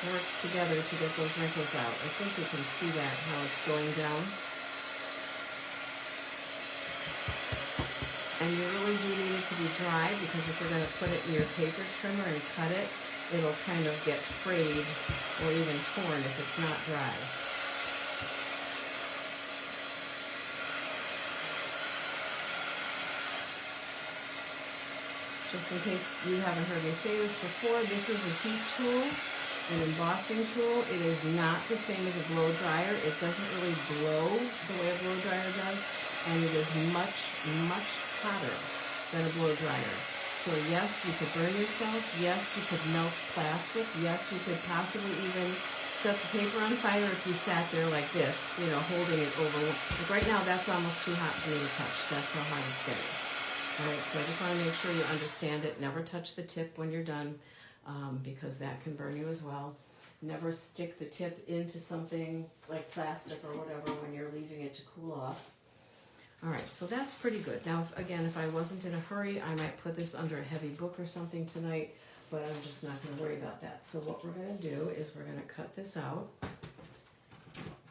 works together to get those wrinkles out. I think you can see that, how it's going down. And you really do need it to be dry, because if you're going to put it in your paper trimmer and cut it, it'll kind of get frayed or even torn if it's not dry. Just in case you haven't heard me say this before, this is a heat tool, an embossing tool. It is not the same as a blow dryer. It doesn't really blow the way a blow dryer does, and it is much, much hotter than a blow dryer. So yes, you could burn yourself. Yes, you could melt plastic. Yes, you could possibly even set the paper on fire if you sat there like this, you know, holding it over. Like right now, that's almost too hot for me to touch. That's how hot it's getting. All right, so I just want to make sure you understand it. Never touch the tip when you're done, because that can burn you as well. Never stick the tip into something like plastic or whatever when you're leaving it to cool off. All right, so that's pretty good. Now, again, if I wasn't in a hurry, I might put this under a heavy book or something tonight, but I'm just not going to worry about that. So what we're going to do is we're going to cut this out,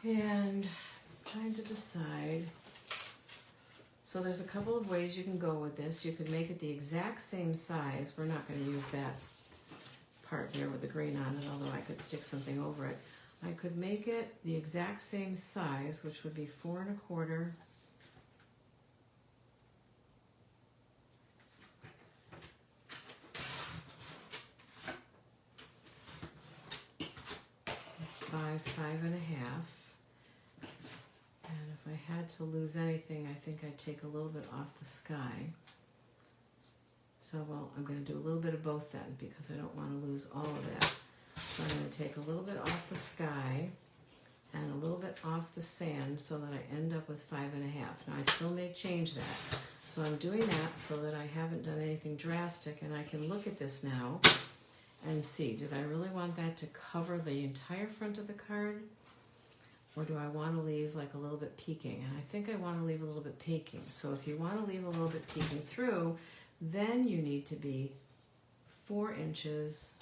and I'm trying to decide. So there's a couple of ways you can go with this. You could make it the exact same size. We're not going to use that part there with the green on it, although I could stick something over it. I could make it the exact same size, which would be 4 1/4 by 5 1/2. And if I had to lose anything, I think I'd take a little bit off the sky. So, well, I'm going to do a little bit of both then, because I don't want to lose all of that. So I'm going to take a little bit off the sky and a little bit off the sand so that I end up with 5 1/2. Now, I still may change that. So I'm doing that so that I haven't done anything drastic, and I can look at this now and see, did I really want that to cover the entire front of the card? Or do I want to leave like a little bit peeking? And I think I want to leave a little bit peeking. So if you want to leave a little bit peeking through, then you need to be 4 inches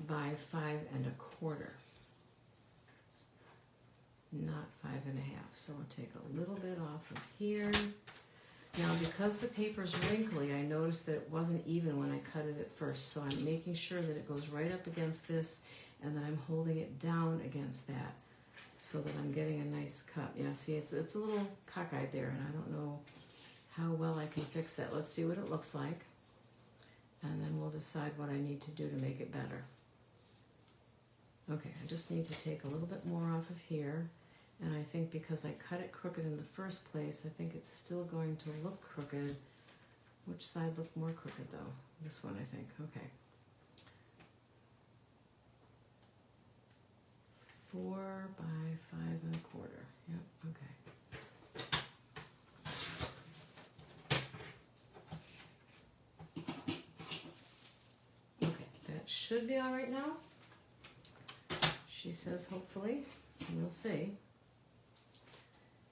by 5 1/4. not 5.5. So I'll take a little bit off of here. Now, because the paper's wrinkly, I noticed that it wasn't even when I cut it at first. So I'm making sure that it goes right up against this and that I'm holding it down against that so that I'm getting a nice cut. Yeah, see, it's a little cockeyed there, and I don't know how well I can fix that. Let's see what it looks like, and then we'll decide what I need to do to make it better. Okay, I just need to take a little bit more off of here. And I think because I cut it crooked in the first place, I think it's still going to look crooked. Which side looked more crooked though? This one, I think. Okay. 4 by 5.25. Yep, okay. Okay, that should be all right now. She says hopefully. We'll see.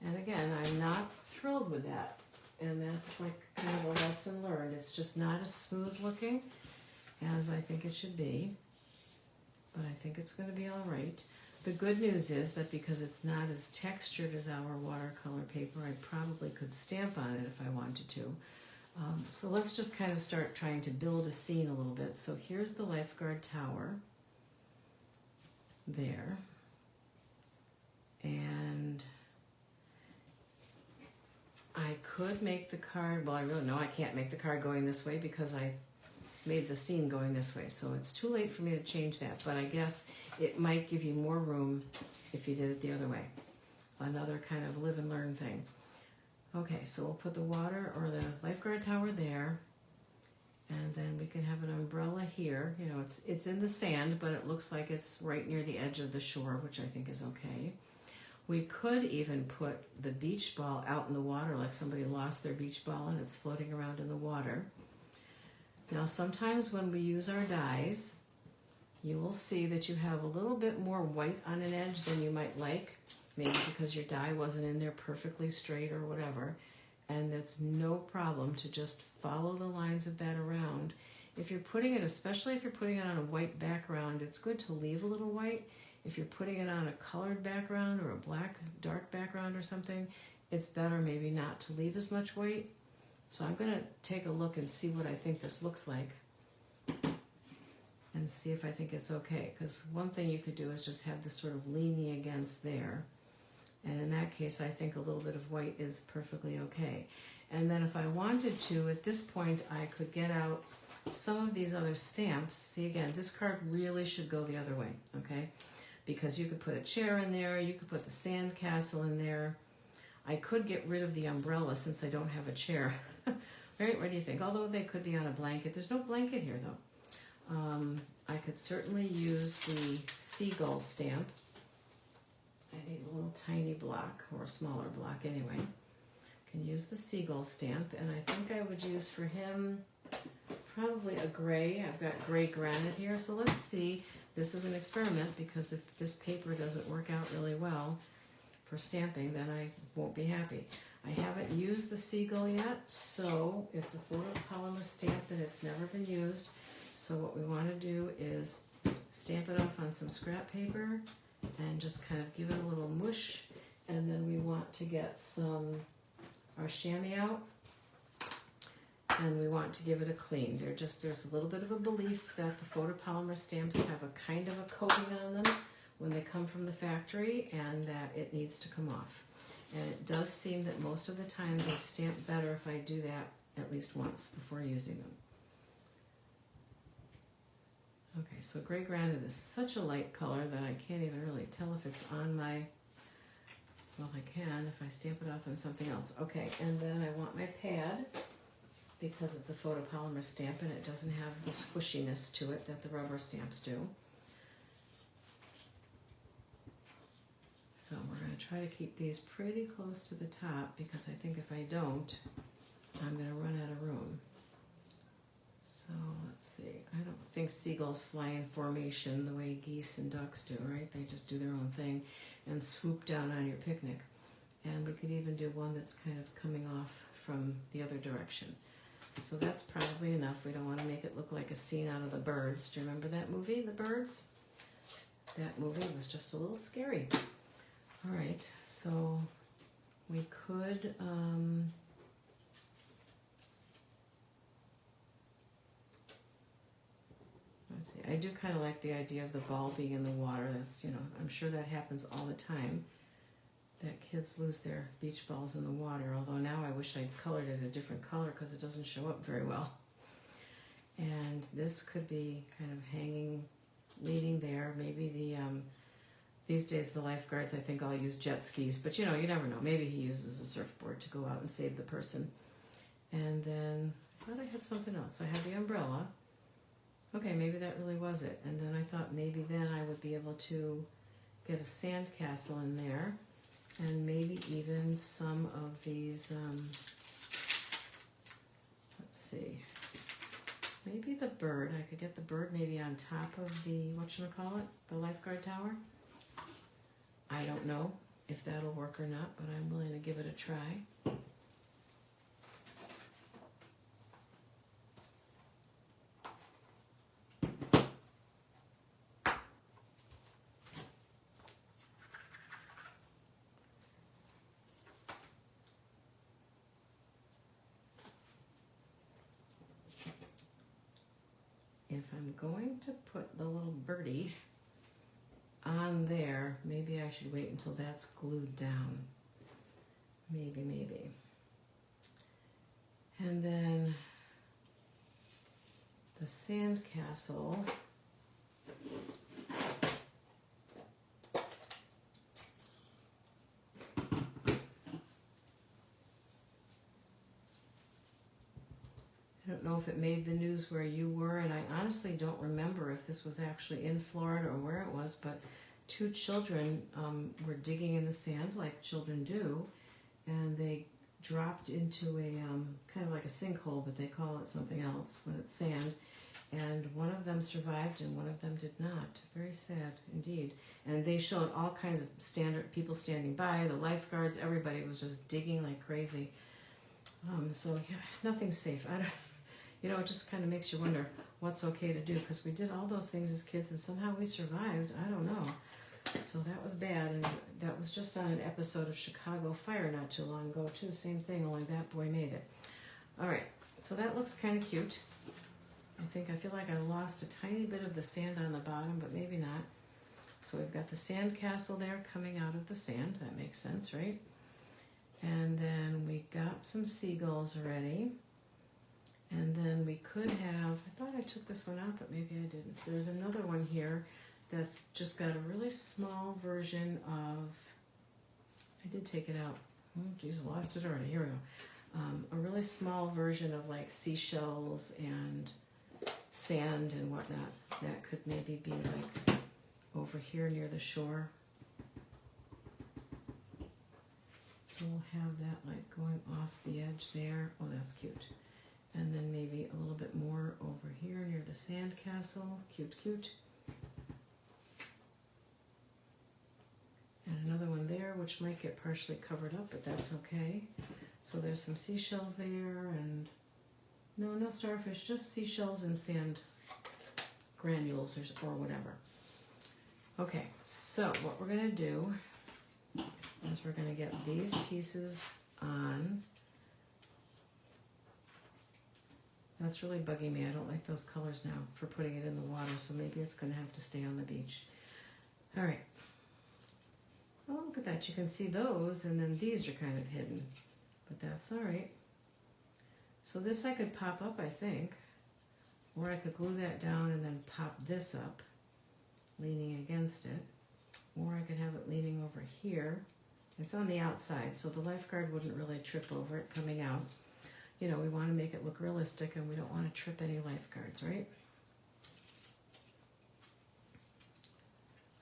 And again, I'm not thrilled with that. And that's like kind of a lesson learned. It's just not as smooth looking as I think it should be. But I think it's going to be all right. The good news is that because it's not as textured as our watercolor paper, I probably could stamp on it if I wanted to. So let's just kind of start trying to build a scene a little bit. So here's the lifeguard tower. There. And I could make the card, well, I really know I can't make the card going this way because I made the scene going this way. So it's too late for me to change that, but I guess it might give you more room if you did it the other way. Another kind of live and learn thing. Okay, so we'll put the water or the lifeguard tower there, and then we can have an umbrella here. You know, it's in the sand, but it looks like it's right near the edge of the shore, which I think is okay. We could even put the beach ball out in the water, like somebody lost their beach ball and it's floating around in the water. Now, sometimes when we use our dyes, you will see that you have a little bit more white on an edge than you might like, maybe because your dye wasn't in there perfectly straight or whatever, and that's no problem to just follow the lines of that around. If you're putting it, especially if you're putting it on a white background, it's good to leave a little white. If you're putting it on a colored background or a black, dark background or something, it's better maybe not to leave as much white. So I'm going to take a look and see what I think this looks like and see if I think it's okay. Because one thing you could do is just have this sort of leaning against there. And in that case, I think a little bit of white is perfectly okay. And then if I wanted to, at this point, I could get out some of these other stamps. See, again, this card really should go the other way, okay? Because you could put a chair in there, you could put the sand castle in there. I could get rid of the umbrella since I don't have a chair. Right? What do you think? Although they could be on a blanket. There's no blanket here, though. I could certainly use the seagull stamp. I need a little tiny block, or a smaller block anyway. Can use the seagull stamp, and I think I would use for him probably a gray. I've got gray granite here, so let's see. This is an experiment because if this paper doesn't work out really well for stamping, then I won't be happy. I haven't used the seagull yet, so it's a photopolymer stamp and it's never been used. So what we want to do is stamp it off on some scrap paper and just kind of give it a little mush. And then we want to get our chamois out, and we want to give it a clean. There's a little bit of a belief that the photopolymer stamps have a kind of a coating on them when they come from the factory, and that it needs to come off. And it does seem that most of the time they stamp better if I do that at least once before using them. Okay, so gray granite is such a light color that I can't even really tell if it's on my, well, I can if I stamp it off on something else. Okay, and then I want my pad, because it's a photopolymer stamp and it doesn't have the squishiness to it that the rubber stamps do. So we're going to try to keep these pretty close to the top, because I think if I don't, I'm going to run out of room. So let's see. I don't think seagulls fly in formation the way geese and ducks do, right? They just do their own thing and swoop down on your picnic. And we could even do one that's kind of coming off from the other direction. So that's probably enough. We don't want to make it look like a scene out of The Birds. Do you remember that movie, The Birds? That movie was just a little scary. All right, so we could, let's see, I do kind of like the idea of the ball being in the water. That's, you know, I'm sure that happens all the time, that kids lose their beach balls in the water, although now I wish I'd colored it a different color because it doesn't show up very well. And this could be kind of hanging, leaning there. Maybe the, these days the lifeguards, I think, all use jet skis, but you know, you never know. Maybe he uses a surfboard to go out and save the person. And then, I thought I had something else. I had the umbrella. Okay, maybe that really was it. And then I thought maybe then I would be able to get a sand castle in there, and maybe even some of these, let's see, maybe the bird. I could get the bird maybe on top of the, whatchamacallit, the lifeguard tower. I don't know if that'll work or not, but I'm willing to give it a try. If I'm going to put the little birdie on there, maybe I should wait until that's glued down. Maybe. And then the sand castle. I don't know if it made the news where you were, and I honestly don't remember if this was actually in Florida or where it was, but 2 children were digging in the sand like children do, and they dropped into a kind of like a sinkhole, but they call it something else when it's sand, and one of them survived and one of them did not. Very sad indeed. And they showed all kinds of people standing by, the lifeguards, everybody was just digging like crazy. So yeah, nothing's safe. You know, it just kind of makes you wonder what's okay to do, because we did all those things as kids and somehow we survived. I don't know. So that was bad, and that was just on an episode of Chicago Fire not too long ago too. Same thing, only that boy made it. All right, so that looks kind of cute. I feel like I lost a tiny bit of the sand on the bottom, but maybe not. So we've got the sand castle there coming out of the sand. That makes sense, right? And then we got some seagulls already. And then we could have, I thought I took this one out, but maybe I didn't. There's another one here that's just got a really small version of, I did take it out. Oh, geez, I lost it already. Here we go. A really small version of like seashells and sand and whatnot. That could maybe be like over here near the shore. So we'll have that like going off the edge there. Oh, that's cute. And then maybe a little bit more over here near the sand castle. Cute, cute. And another one there, which might get partially covered up, but that's okay. So there's some seashells there, and no starfish, just seashells and sand granules or whatever. Okay, so what we're going to do is we're going to get these pieces on. That's really bugging me. I don't like those colors now for putting it in the water, so maybe it's going to have to stay on the beach. All right. Oh, look at that. You can see those, and then these are kind of hidden, but that's all right. So this I could pop up, I think, or I could glue that down and then pop this up, leaning against it, or I could have it leaning over here. It's on the outside, so the lifeguard wouldn't really trip over it coming out. You know, we want to make it look realistic, and we don't want to trip any lifeguards, right?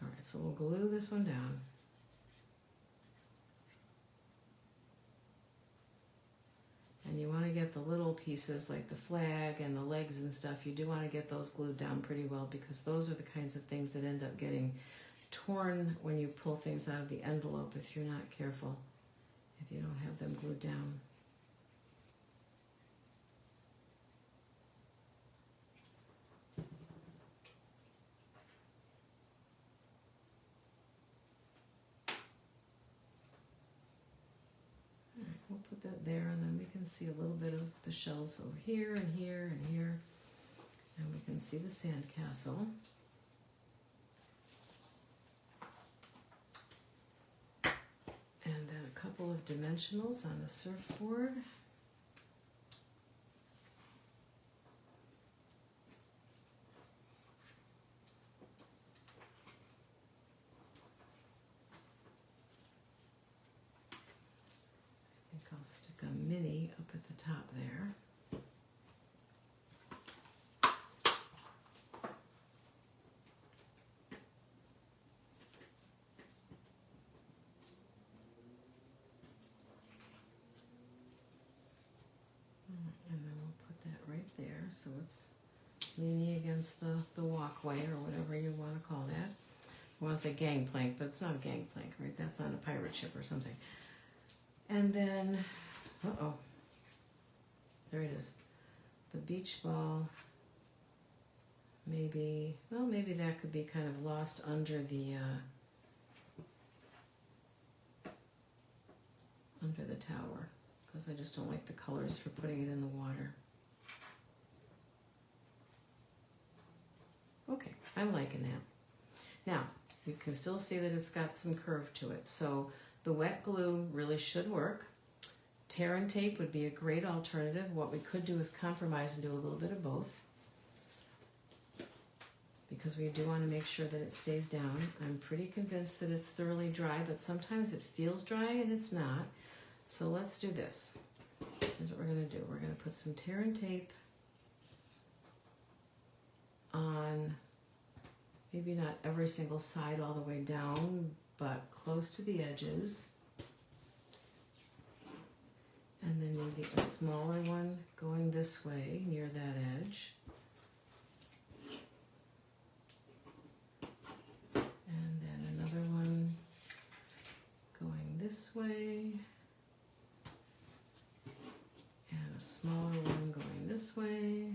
All right, so we'll glue this one down. And you want to get the little pieces like the flag and the legs and stuff. You do want to get those glued down pretty well, because those are the kinds of things that end up getting torn when you pull things out of the envelope if you're not careful, if you don't have them glued down. we'll put that there, and then we can see a little bit of the shells over here and here and here. And we can see the sandcastle. And then a couple of dimensionals on the surfboard. I think I'll stick a mini up at the top there. And then we'll put that right there so it's leaning against the walkway or whatever you want to call that. I want to say gangplank, but it's not a gangplank, right? That's on a pirate ship or something. And then, uh-oh, there it is. The beach ball, maybe, well, maybe that could be kind of lost under the tower, because I just don't like the colors for putting it in the water. Okay, I'm liking that. Now, you can still see that it's got some curve to it, so the wet glue really should work. Tear and tape would be a great alternative. What we could do is compromise and do a little bit of both, because we do want to make sure that it stays down. I'm pretty convinced that it's thoroughly dry, but sometimes it feels dry and it's not. So let's do this. Here's what we're going to do. We're going to put some tear and tape on, maybe not every single side all the way down, but close to the edges. And then maybe a smaller one going this way near that edge. And then another one going this way. And a smaller one going this way.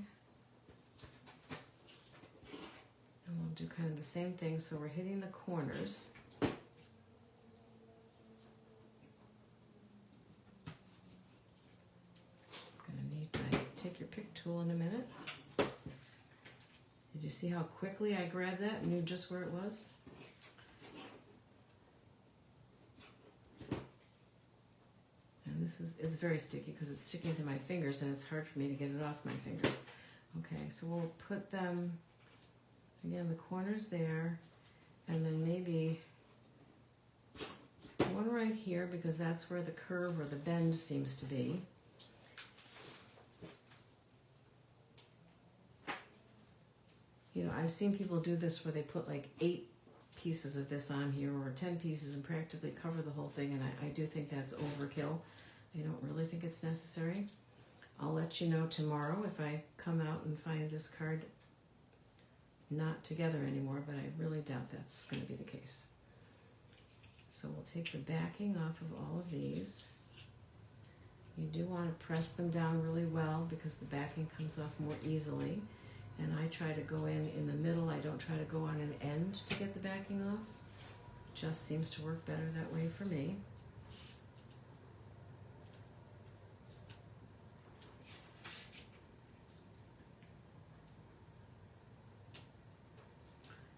And we'll do kind of the same thing, so we're hitting the corners. Take your pick tool in a minute. Did you see how quickly I grabbed that and knew just where it was? And it's very sticky because it's sticking to my fingers and it's hard for me to get it off my fingers. Okay, so we'll put them, again, the corners there, and then maybe one right here because that's where the curve or the bend seems to be. You know, I've seen people do this where they put like 8 pieces of this on here or 10 pieces and practically cover the whole thing, and I do think that's overkill. I don't really think it's necessary. I'll let you know tomorrow if I come out and find this card not together anymore, but I really doubt that's going to be the case. So we'll take the backing off of all of these. You do want to press them down really well because the backing comes off more easily. And I try to go in the middle. I don't try to go on an end to get the backing off. Just seems to work better that way for me.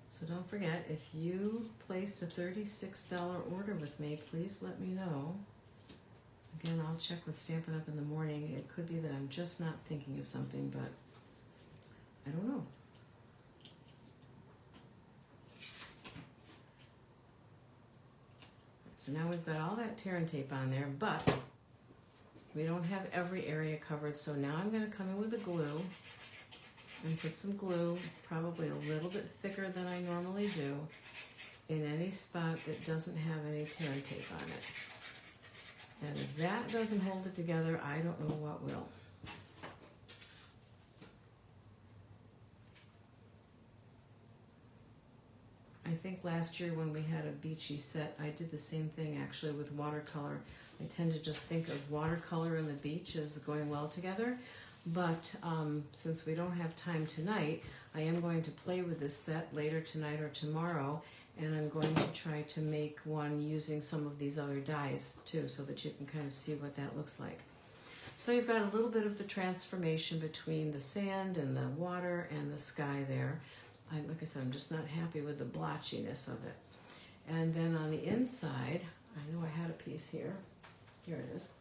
So don't forget, if you placed a $36 order with me, please let me know. Again, I'll check with Stampin' Up! In the morning. It could be that I'm just not thinking of something, but I don't know. So now we've got all that tear and tape on there, but we don't have every area covered. So now I'm going to come in with the glue and put some glue, probably a little bit thicker than I normally do, in any spot that doesn't have any tear and tape on it. And if that doesn't hold it together, I don't know what will. I think last year when we had a beachy set, I did the same thing actually with watercolor. I tend to just think of watercolor and the beach as going well together, but since we don't have time tonight, I am going to play with this set later tonight or tomorrow, and I'm going to try to make one using some of these other dies too, so that you can kind of see what that looks like. So you've got a little bit of the transformation between the sand and the water and the sky there. Like I said, I'm just not happy with the blotchiness of it. And then on the inside, I know I had a piece here. Here it is.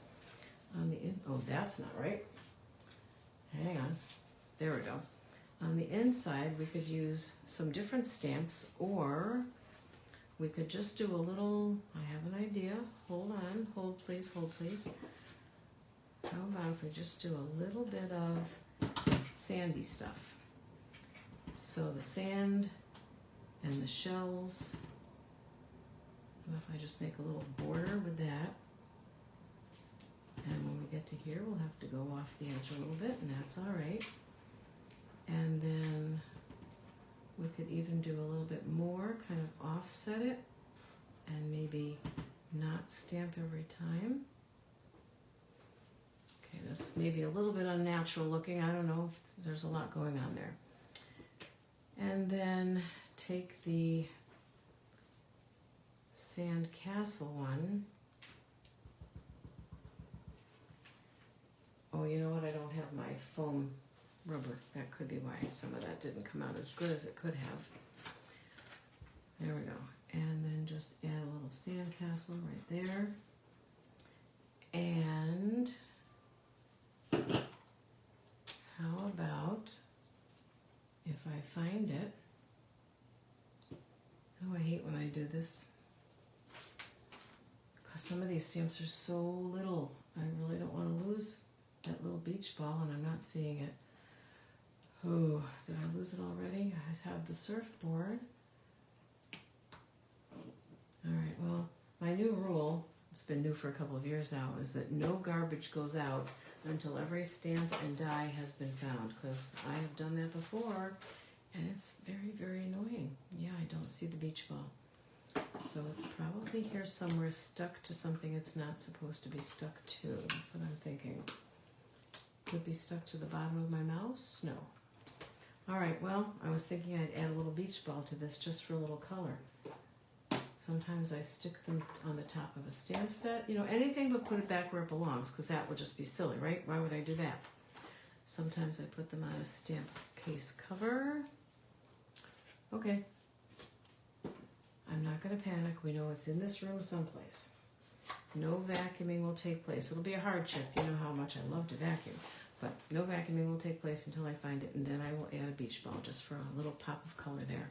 Oh, that's not right. Hang on. There we go. On the inside, we could use some different stamps, or we could just do a little, I have an idea. Hold on. Hold, please. Hold, please. How about if we just do a little bit of sandy stuff? So the sand and the shells. What if I just make a little border with that? And when we get to here, we'll have to go off the edge a little bit, and that's all right. And then we could even do a little bit more, kind of offset it, and maybe not stamp every time. Okay, that's maybe a little bit unnatural looking. I don't know if there's a lot going on there. And then take the sand castle one. Oh, you know what? I don't have my foam rubber. That could be why some of that didn't come out as good as it could have. There we go. And then just add a little sand castle right there. And how about if I find it? Oh, I hate when I do this, because some of these stamps are so little. I really don't want to lose that little beach ball, and I'm not seeing it. Oh, did I lose it already? I have the surfboard. All right, well, my new rule, it's been new for a couple of years now, is that no garbage goes out until every stamp and die has been found, because I have done that before, and it's very, very annoying. Yeah, I don't see the beach ball. So it's probably here somewhere stuck to something it's not supposed to be stuck to. That's what I'm thinking. Could be stuck to the bottom of my mouse? No. All right, well, I was thinking I'd add a little beach ball to this just for a little color. Sometimes I stick them on the top of a stamp set. You know, anything but put it back where it belongs, because that would just be silly, right? Why would I do that? Sometimes I put them on a stamp case cover. Okay. I'm not going to panic. We know it's in this room someplace. No vacuuming will take place. It'll be a hardship. You know how much I love to vacuum. But no vacuuming will take place until I find it, and then I will add a beach ball just for a little pop of color there.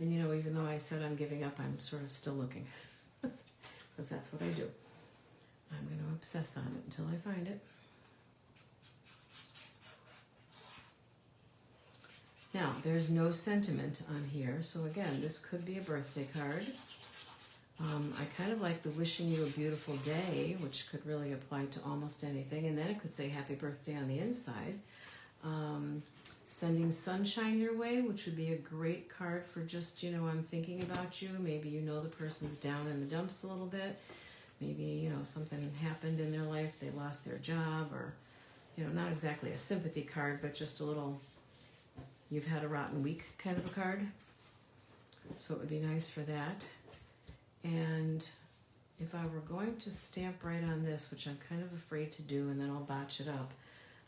And you know, even though I said I'm giving up, I'm sort of still looking. Because that's what I do. I'm going to obsess on it until I find it. Now, there's no sentiment on here, so again, this could be a birthday card. I kind of like the wishing you a beautiful day, which could really apply to almost anything, and then it could say happy birthday on the inside. Sending sunshine your way, which would be a great card for just, you know, I'm thinking about you. Maybe you know the person's down in the dumps a little bit. Maybe, you know, something happened in their life, they lost their job, or, you know, not exactly a sympathy card, but just a little, you've had a rotten week kind of a card. So it would be nice for that. And if I were going to stamp right on this, which I'm kind of afraid to do, and then I'll botch it up,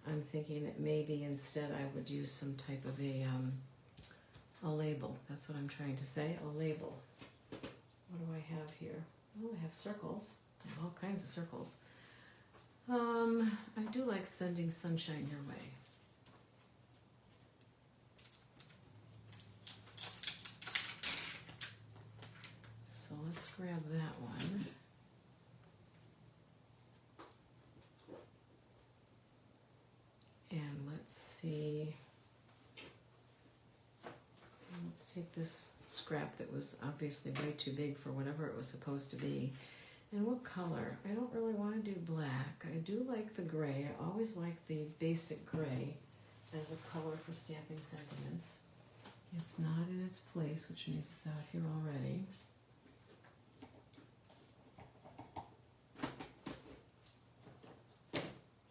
I'm thinking that maybe instead I would use some type of a label. That's what I'm trying to say, a label. What do I have here? Oh, I have circles. I have all kinds of circles. I do like sending sunshine your way. So let's grab that one. And let's see. Let's take this scrap that was obviously way too big for whatever it was supposed to be. And what color? I don't really want to do black. I do like the gray. I always like the basic gray as a color for stamping sentiments. It's not in its place, which means it's out here already.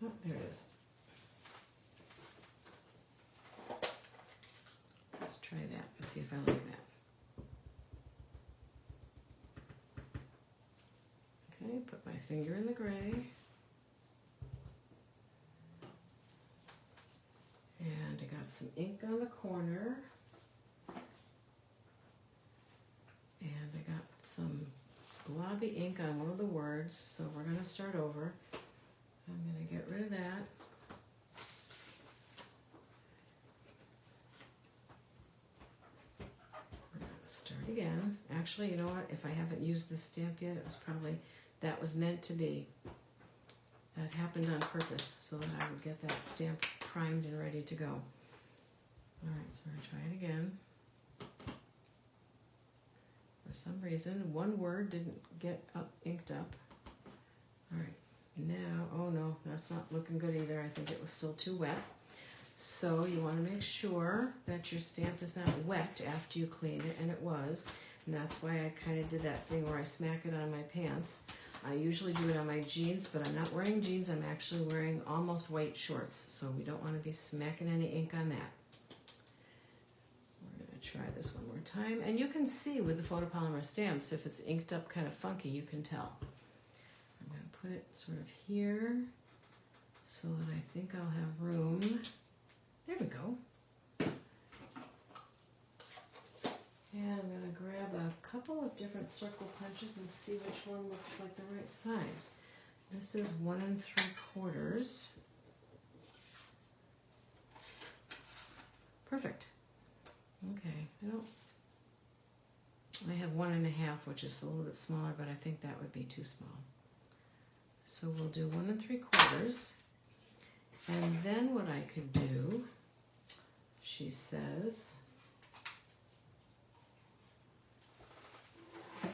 Oh, there it is. Let's try that and see if I like that. Okay, put my finger in the gray. And I got some ink on the corner. And I got some blobby ink on one of the words, so we're going to start over. I'm going to get rid of that. We're going to start again. Actually, you know what? If I haven't used this stamp yet, it was probably, that was meant to be. That happened on purpose so that I would get that stamp primed and ready to go. All right, so we're going to try it again. For some reason, one word didn't get inked up. All right, now, oh no, that's not looking good either. I think it was still too wet. So you want to make sure that your stamp is not wet after you clean it, and it was. And that's why I kind of did that thing where I smack it on my pants. I usually do it on my jeans, but I'm not wearing jeans. I'm actually wearing almost white shorts, so we don't want to be smacking any ink on that. Try this one more time, and you can see with the photopolymer stamps if it's inked up kind of funky, you can tell. I'm going to put it sort of here so that I think I'll have room. There we go. And I'm going to grab a couple of different circle punches and see which one looks like the right size. This is 1 3/4. Perfect. Okay, I have 1 1/2, which is a little bit smaller, but I think that would be too small. So we'll do 1 3/4. And then what I could do, she says,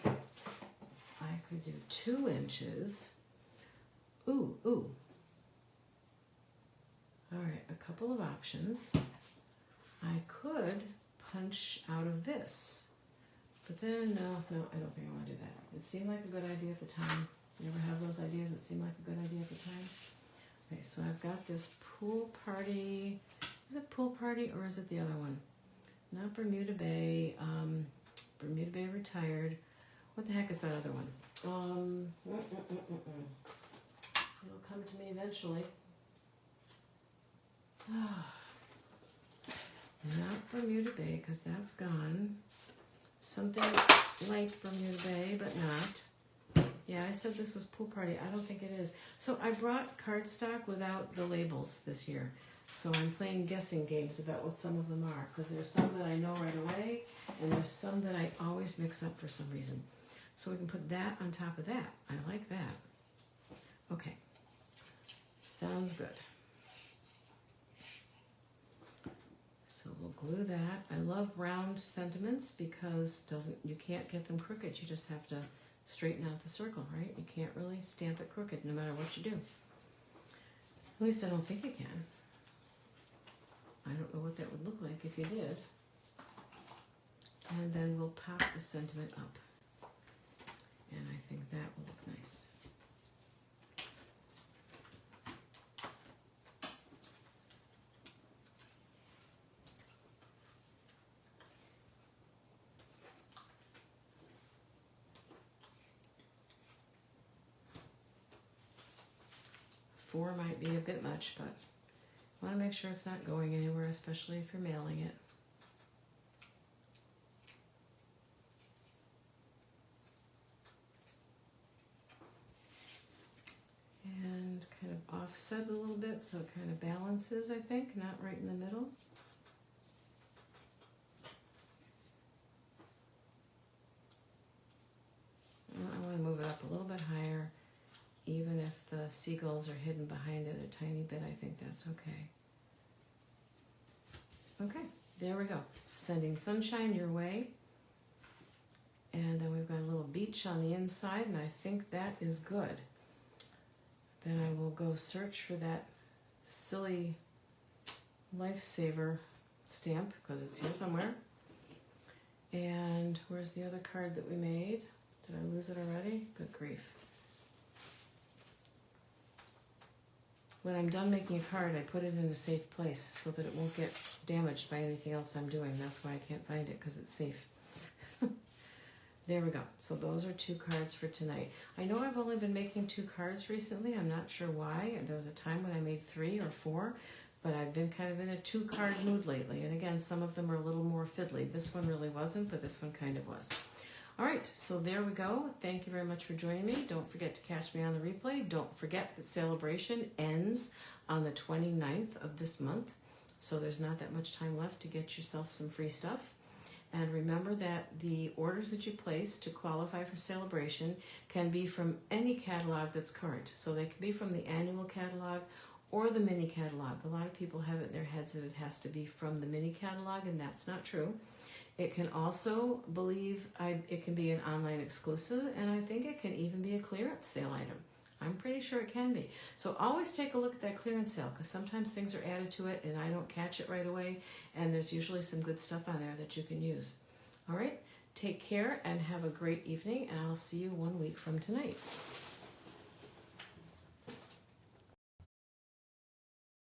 I could do 2 inches. Ooh. All right, a couple of options. I could punch out of this, but then no, I don't think I want to do that. It seemed like a good idea at the time. You ever have those ideas that seem like a good idea at the time? Okay, so I've got this Pool Party. Is it Pool Party or is it the other one? Not Bermuda Bay. Bermuda Bay Retired. What the heck is that other one? It'll come to me eventually. Not Bermuda Bay, because that's gone. Something like Bermuda Bay, but not. Yeah, I said this was Pool Party. I don't think it is. So I brought cardstock without the labels this year. So I'm playing guessing games about what some of them are, because there's some that I know right away, and there's some that I always mix up for some reason. So we can put that on top of that. I like that. Okay. Sounds good. So we'll glue that. I love round sentiments because you can't get them crooked. You just have to straighten out the circle, right? You can't really stamp it crooked no matter what you do. At least I don't think you can. I don't know what that would look like if you did. And then we'll pop the sentiment up. And I think that will look nice. Four might be a bit much, but I want to make sure it's not going anywhere, especially if you're mailing it. And kind of offset a little bit so it kind of balances, I think, not right in the middle. I want to move it up a little bit higher. Even if the seagulls are hidden behind it a tiny bit, I think that's okay. Okay, there we go. Sending sunshine your way. And then we've got a little beach on the inside, and I think that is good. Then I will go search for that silly Lifesaver stamp, because it's here somewhere. And where's the other card that we made? Did I lose it already? Good grief. when I'm done making a card, I put it in a safe place so that it won't get damaged by anything else I'm doing. That's why I can't find it, because it's safe. There we go. So those are 2 cards for tonight. I know I've only been making 2 cards recently. I'm not sure why. There was a time when I made 3 or 4, but I've been kind of in a 2-card mood lately. And again, some of them are a little more fiddly. This one really wasn't, but this one kind of was. All right, so there we go. Thank you very much for joining me. Don't forget to catch me on the replay. Don't forget that celebration ends on the 29th of this month. So there's not that much time left to get yourself some free stuff. And remember that the orders that you place to qualify for celebration can be from any catalog that's current. So they can be from the annual catalog or the mini catalog. A lot of people have it in their heads that it has to be from the mini catalog, and that's not true. It can also it can be an online exclusive, and I think it can even be a clearance sale item. I'm pretty sure it can be. So always take a look at that clearance sale, because sometimes things are added to it and I don't catch it right away, and there's usually some good stuff on there that you can use. All right, take care and have a great evening, and I'll see you 1 week from tonight.